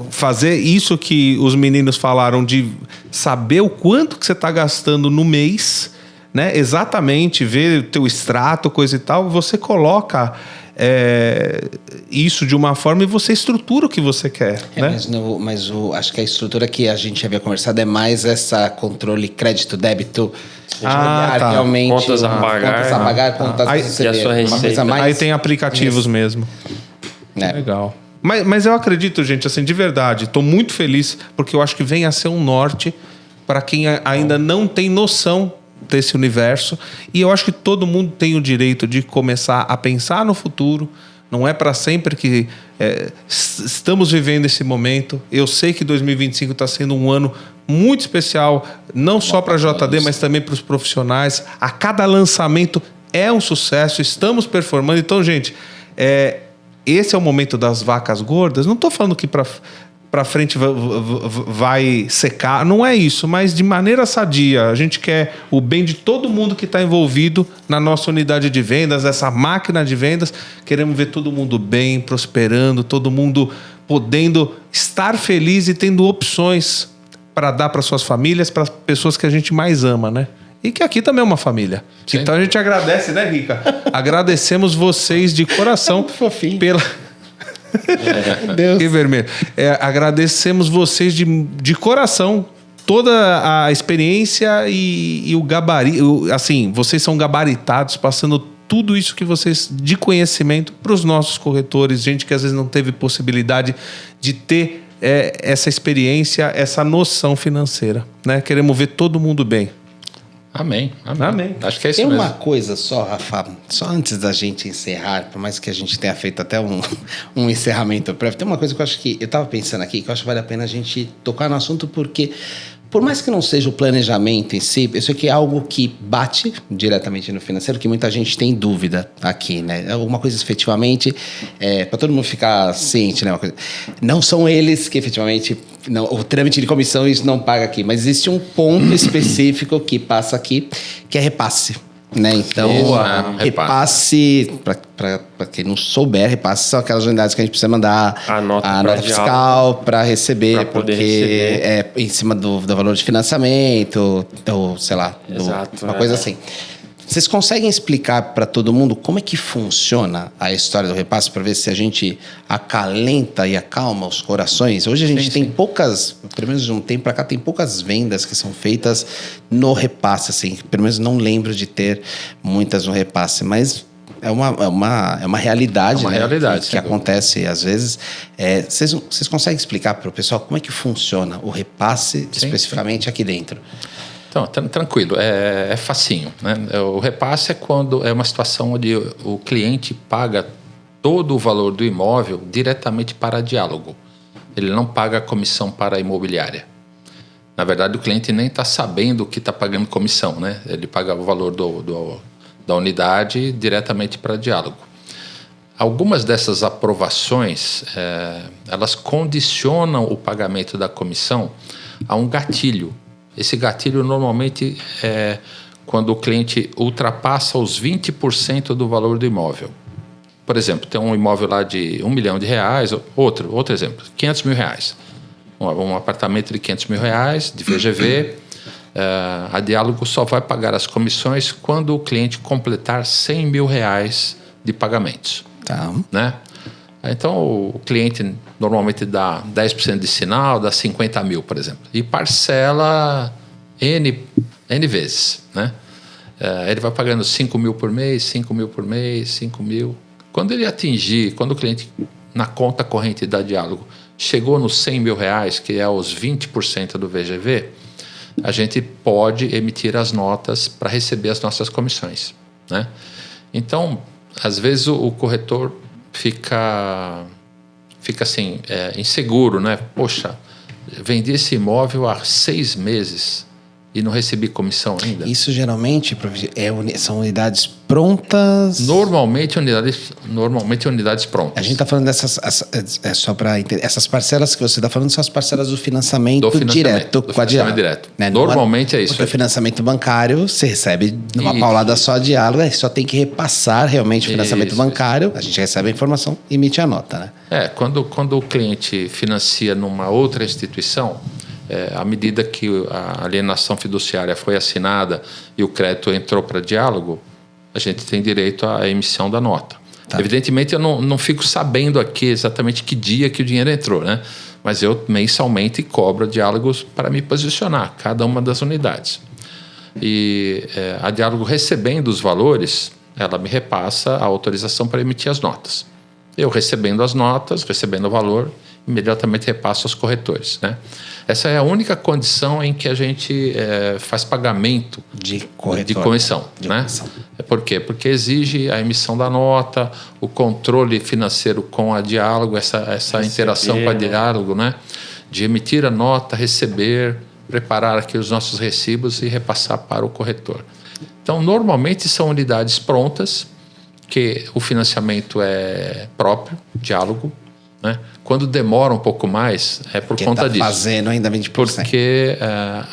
fazer isso que os meninos falaram, de saber o quanto que você está gastando no mês, né? Exatamente, ver o teu extrato, coisa e tal, você coloca isso de uma forma e você estrutura o que você quer, né? Mas acho que a estrutura que a gente havia conversado é mais essa controle crédito-débito. Tá. Realmente, Contas a pagar, contas a receber. e a sua Uma receita. coisa mais... Aí tem aplicativos mesmo. Legal. Mas eu acredito, gente, assim, de verdade, estou muito feliz, porque eu acho que vem a ser um norte para quem ainda não tem noção desse universo. E eu acho que todo mundo tem o direito de começar a pensar no futuro. Não é para sempre que estamos vivendo esse momento. Eu sei que 2025 está sendo um ano muito especial, não só para a JD, mas também para os profissionais. A cada lançamento é um sucesso, estamos performando. Então, gente, esse é o momento das vacas gordas. Não estou falando que para frente vai secar, não é isso, mas de maneira sadia. A gente quer o bem de todo mundo que está envolvido na nossa unidade de vendas, essa máquina de vendas. Queremos ver todo mundo bem, prosperando, todo mundo podendo estar feliz e tendo opções para dar para suas famílias, para as pessoas que a gente mais ama, né? E que aqui também é uma família. Sim. Então a gente agradece, né, Rica? Agradecemos vocês de coração pela... Deus. Que vermelho. Agradecemos vocês de coração toda a experiência e o gabarito. Assim, vocês são gabaritados, passando tudo isso que vocês de conhecimento para os nossos corretores, gente que às vezes não teve possibilidade de ter essa experiência, essa noção financeira, né? Queremos ver todo mundo bem. Amém. Acho que é isso mesmo. Tem mesmo. uma coisa só, Rafa, só antes da gente encerrar, por mais que a gente tenha feito até um encerramento prévio, tem uma coisa que eu acho que, eu estava pensando aqui, que eu acho que vale a pena a gente tocar no assunto, porque por mais que não seja o planejamento em si, isso aqui é algo que bate diretamente no financeiro, que muita gente tem dúvida aqui, né? Alguma coisa efetivamente, para todo mundo ficar ciente, né? Uma coisa, não são eles que efetivamente, não, o trâmite de comissão isso não paga aqui, mas existe um ponto específico que passa aqui, que é repasse. Né? Então, repasse, para quem não souber, repasse são aquelas unidades que a gente precisa mandar a nota fiscal para receber, pra porque receber. Em cima do valor de financiamento, ou sei lá, uma coisa assim. Vocês conseguem explicar para todo mundo como é que funciona a história do repasse para ver se a gente acalenta e acalma os corações? Hoje a gente tem poucas, pelo menos de um tempo para cá, tem poucas vendas que são feitas no repasse, assim. Pelo menos não lembro de ter muitas no repasse, mas é uma realidade, né, realidade que acontece às vezes. Vocês conseguem explicar para o pessoal como é que funciona o repasse especificamente aqui dentro? Então, tranquilo, é facinho, né? O repasse é quando é uma situação onde o cliente paga todo o valor do imóvel diretamente para Diálogo. Ele não paga a comissão para a imobiliária. Na verdade, o cliente nem está sabendo que está pagando comissão, né? Ele paga o valor da unidade diretamente para Diálogo. Algumas dessas aprovações, elas condicionam o pagamento da comissão a um gatilho. Esse gatilho normalmente é quando o cliente ultrapassa os 20% do valor do imóvel. Por exemplo, tem um imóvel lá de R$1 milhão, outro exemplo, R$500 mil. Um apartamento de R$500 mil, de VGV. A Diálogo só vai pagar as comissões quando o cliente completar R$100 mil de pagamentos. Tá. Né? Então, o cliente normalmente dá 10% de sinal, dá 50 mil, por exemplo, e parcela N vezes. Né? Ele vai pagando 5 mil por mês, 5 mil por mês, 5 mil. Quando o cliente, na conta corrente da Diálogo, chegou nos R$100 mil, que é os 20% do VGV, a gente pode emitir as notas para receber as nossas comissões. Né? Então, às vezes o corretor fica assim, inseguro, né? Poxa, vendi esse imóvel há 6 meses e não recebi comissão ainda. Isso geralmente são unidades prontas? Normalmente unidades prontas. A gente está falando dessas, só para entender, essas parcelas que você está falando são as parcelas do financiamento direto com a Diálogo. Direto. Né? Normalmente é isso. Porque o financiamento bancário você recebe numa paulada só a Diálogo, só tem que repassar realmente o financiamento bancário, a gente recebe a informação e emite a nota. Né? Quando o cliente financia numa outra instituição, à medida que a alienação fiduciária foi assinada e o crédito entrou para Diálogo, a gente tem direito à emissão da nota. Tá. Evidentemente, eu não fico sabendo aqui exatamente que dia que o dinheiro entrou, né? Mas eu mensalmente cobro a Diálogo para me posicionar, cada uma das unidades. E a Diálogo, recebendo os valores, ela me repassa a autorização para emitir as notas. Eu recebendo as notas, recebendo o valor, imediatamente repasso aos corretores. Né? Essa é a única condição em que a gente faz pagamento de comissão. Né? Por quê? Porque exige a emissão da nota, o controle financeiro com a Diálogo, essa interação com a Diálogo, né? De emitir a nota, receber, preparar aqui os nossos recibos e repassar para o corretor. Então, normalmente são unidades prontas, que o financiamento é próprio, Diálogo. Né? Quando demora um pouco mais, é por conta disso. Fazendo ainda 20%. Porque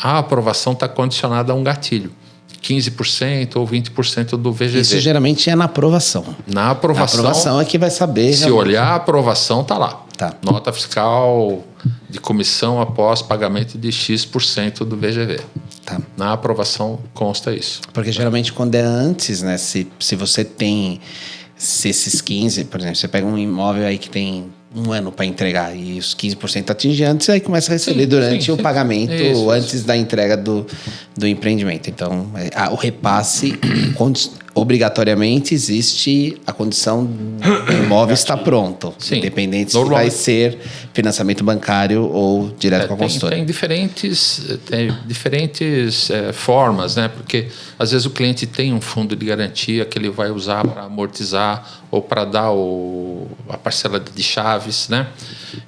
a aprovação está condicionada a um gatilho. 15% ou 20% do VGV. Isso geralmente é na aprovação. Na aprovação. Na aprovação é que vai saber. Se olhar a aprovação, está lá. Tá. Nota fiscal de comissão após pagamento de X% do VGV. Tá. Na aprovação consta isso. Porque geralmente quando é antes, né? Se você tem esses 15%, por exemplo, você pega um imóvel aí que tem 1 ano para entregar e os 15% atinge antes, aí começa a receber durante o pagamento, antes da entrega do empreendimento. Então, o repasse, obrigatoriamente, existe a condição do imóvel estar pronto, independente se vai ser financiamento bancário ou direto com a consultora. Tem diferentes formas, né? Porque às vezes o cliente tem um fundo de garantia que ele vai usar para amortizar ou para dar a parcela de chaves, né?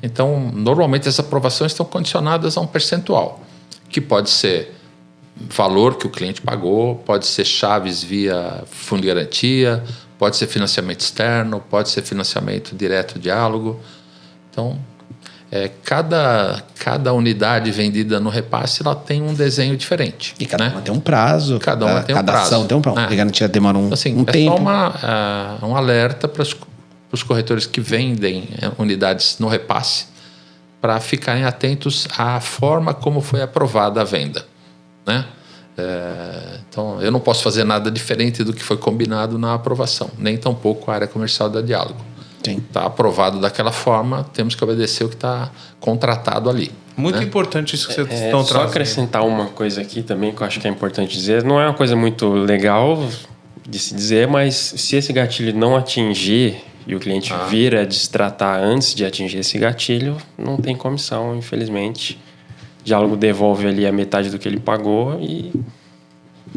Então, normalmente as aprovações estão condicionadas a um percentual, que pode ser valor que o cliente pagou, pode ser chaves via fundo de garantia, pode ser financiamento externo, pode ser financiamento direto Diálogo. Então, cada unidade vendida no repasse, ela tem um desenho diferente. E cada uma tem um prazo. Cada uma tem um prazo. Cada ação tem um prazo. A garantia demora um tempo. Só um alerta para os corretores que vendem unidades no repasse, para ficarem atentos à forma como foi aprovada a venda. Né? Então, eu não posso fazer nada diferente do que foi combinado na aprovação, nem tampouco a área comercial da Diálogo. Está aprovado daquela forma, temos que obedecer o que está contratado ali. Muito importante isso que vocês estão Só trazendo. acrescentar uma coisa aqui também que eu acho que é importante dizer. Não é uma coisa muito legal de se dizer, mas se esse gatilho não atingir e o cliente vir a destratar antes de atingir esse gatilho, não tem comissão, infelizmente. Diálogo devolve ali a metade do que ele pagou e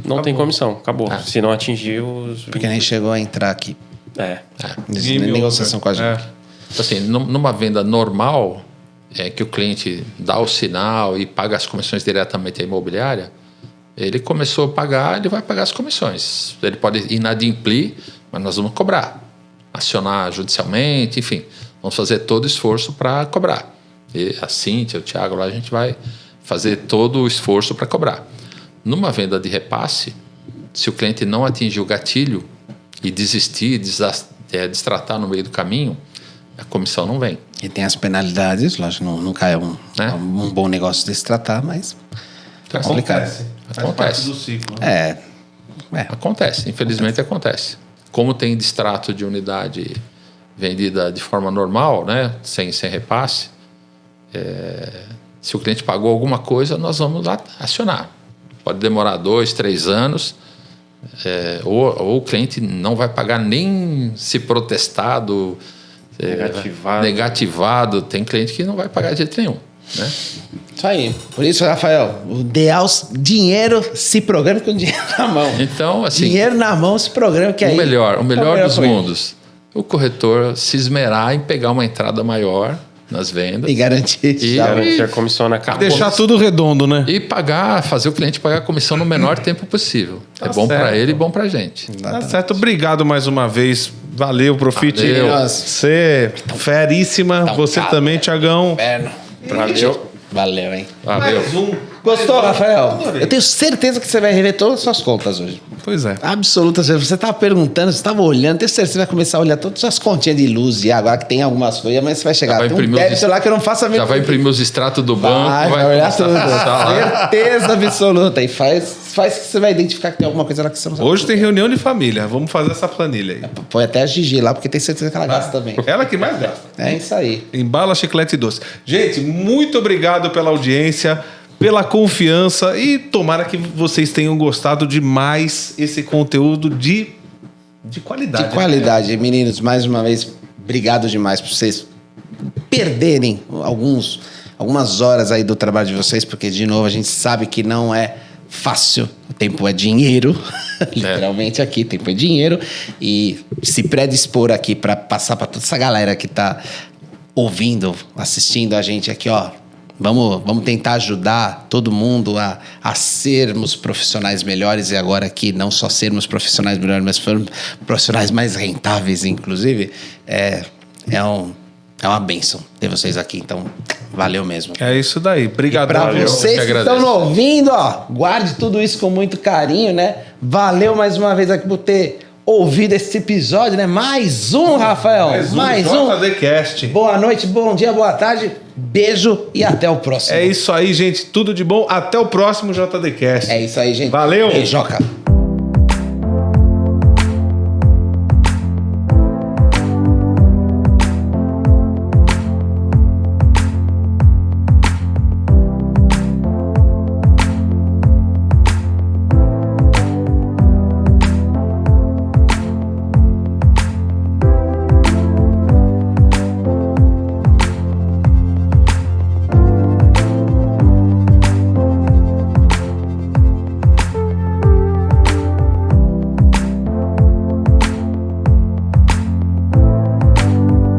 não tem comissão. Acabou. Se não atingir os... Porque nem chegou a entrar aqui. Ninguém Negociação com a gente. Assim, numa venda normal, que o cliente dá o sinal e paga as comissões diretamente à imobiliária, ele começou a pagar, ele vai pagar as comissões. Ele pode inadimplir, mas nós vamos cobrar. Acionar judicialmente, enfim. Vamos fazer todo o esforço para cobrar. E a Cíntia, o Thiago lá, a gente vai fazer todo o esforço para cobrar. Numa venda de repasse, se o cliente não atingir o gatilho e desistir, destratar no meio do caminho, a comissão não vem. E tem as penalidades, lógico, nunca é um bom negócio destratar, mas é complicado. Faz parte do ciclo. Acontece, infelizmente acontece. Como tem distrato de unidade vendida de forma normal, né, sem repasse, se o cliente pagou alguma coisa, nós vamos lá acionar. Pode demorar 2, 3 anos, ou o cliente não vai pagar nem se protestado, negativado. Tem cliente que não vai pagar de jeito nenhum. Né? Isso aí. Por isso, Rafael, o ideal, dinheiro se programa com dinheiro na mão. Então, assim, dinheiro na mão se programa, que aí... O melhor dos mundos. O corretor se esmerar em pegar uma entrada maior nas vendas. E garantir. Garantir a comissão na capa. Deixar tudo redondo, né? E fazer o cliente pagar a comissão no menor tempo possível. É bom para ele e bom para a gente. Tá certo. Obrigado mais uma vez. Valeu, Profit. Valeu. Você, feríssima. Você também, Thiagão. Valeu, hein? Valeu. Mais um. Gostou, Rafael? Eu tenho certeza que você vai rever todas as suas contas hoje. Pois é. Absoluta. Você estava perguntando, você estava olhando, tenho certeza que você vai começar a olhar todas as suas continhas de luz e agora que tem algumas coisas, mas você vai chegar. Tem um débito lá que eu não faço a Já vai imprimir os extratos do banco. Vai olhar tudo. Lá. Certeza absoluta. E faz que você vai identificar que tem alguma coisa lá que você não sabe. Hoje tem reunião de família. Vamos fazer essa planilha aí. Põe até a Gigi lá, porque tem certeza que ela gasta também. Ela que mais gasta. É isso aí. Embala, chiclete e doce. Gente, muito obrigado pela audiência, pela confiança e tomara que vocês tenham gostado de mais esse conteúdo de qualidade. De qualidade, meninos. Mais uma vez, obrigado demais por vocês perderem algumas horas aí do trabalho de vocês, porque, de novo, a gente sabe que não é fácil. O tempo é dinheiro. Literalmente aqui, tempo é dinheiro. E se predispor aqui para passar para toda essa galera que tá ouvindo, assistindo a gente aqui, ó. Vamos tentar ajudar todo mundo a sermos profissionais melhores e agora aqui não só sermos profissionais melhores, mas profissionais mais rentáveis, inclusive. É uma bênção ter vocês aqui, então valeu mesmo. É isso daí. Obrigado. Para vocês que estão ouvindo, ó, guarde tudo isso com muito carinho, né? Valeu mais uma vez aqui por ter ouvido esse episódio, né? Mais um, Rafael. Mais um. JDcast. Boa noite, bom dia, boa tarde. Beijo e até o próximo. É isso aí, gente. Tudo de bom. Até o próximo JDcast. É isso aí, gente. Valeu. Beijoca.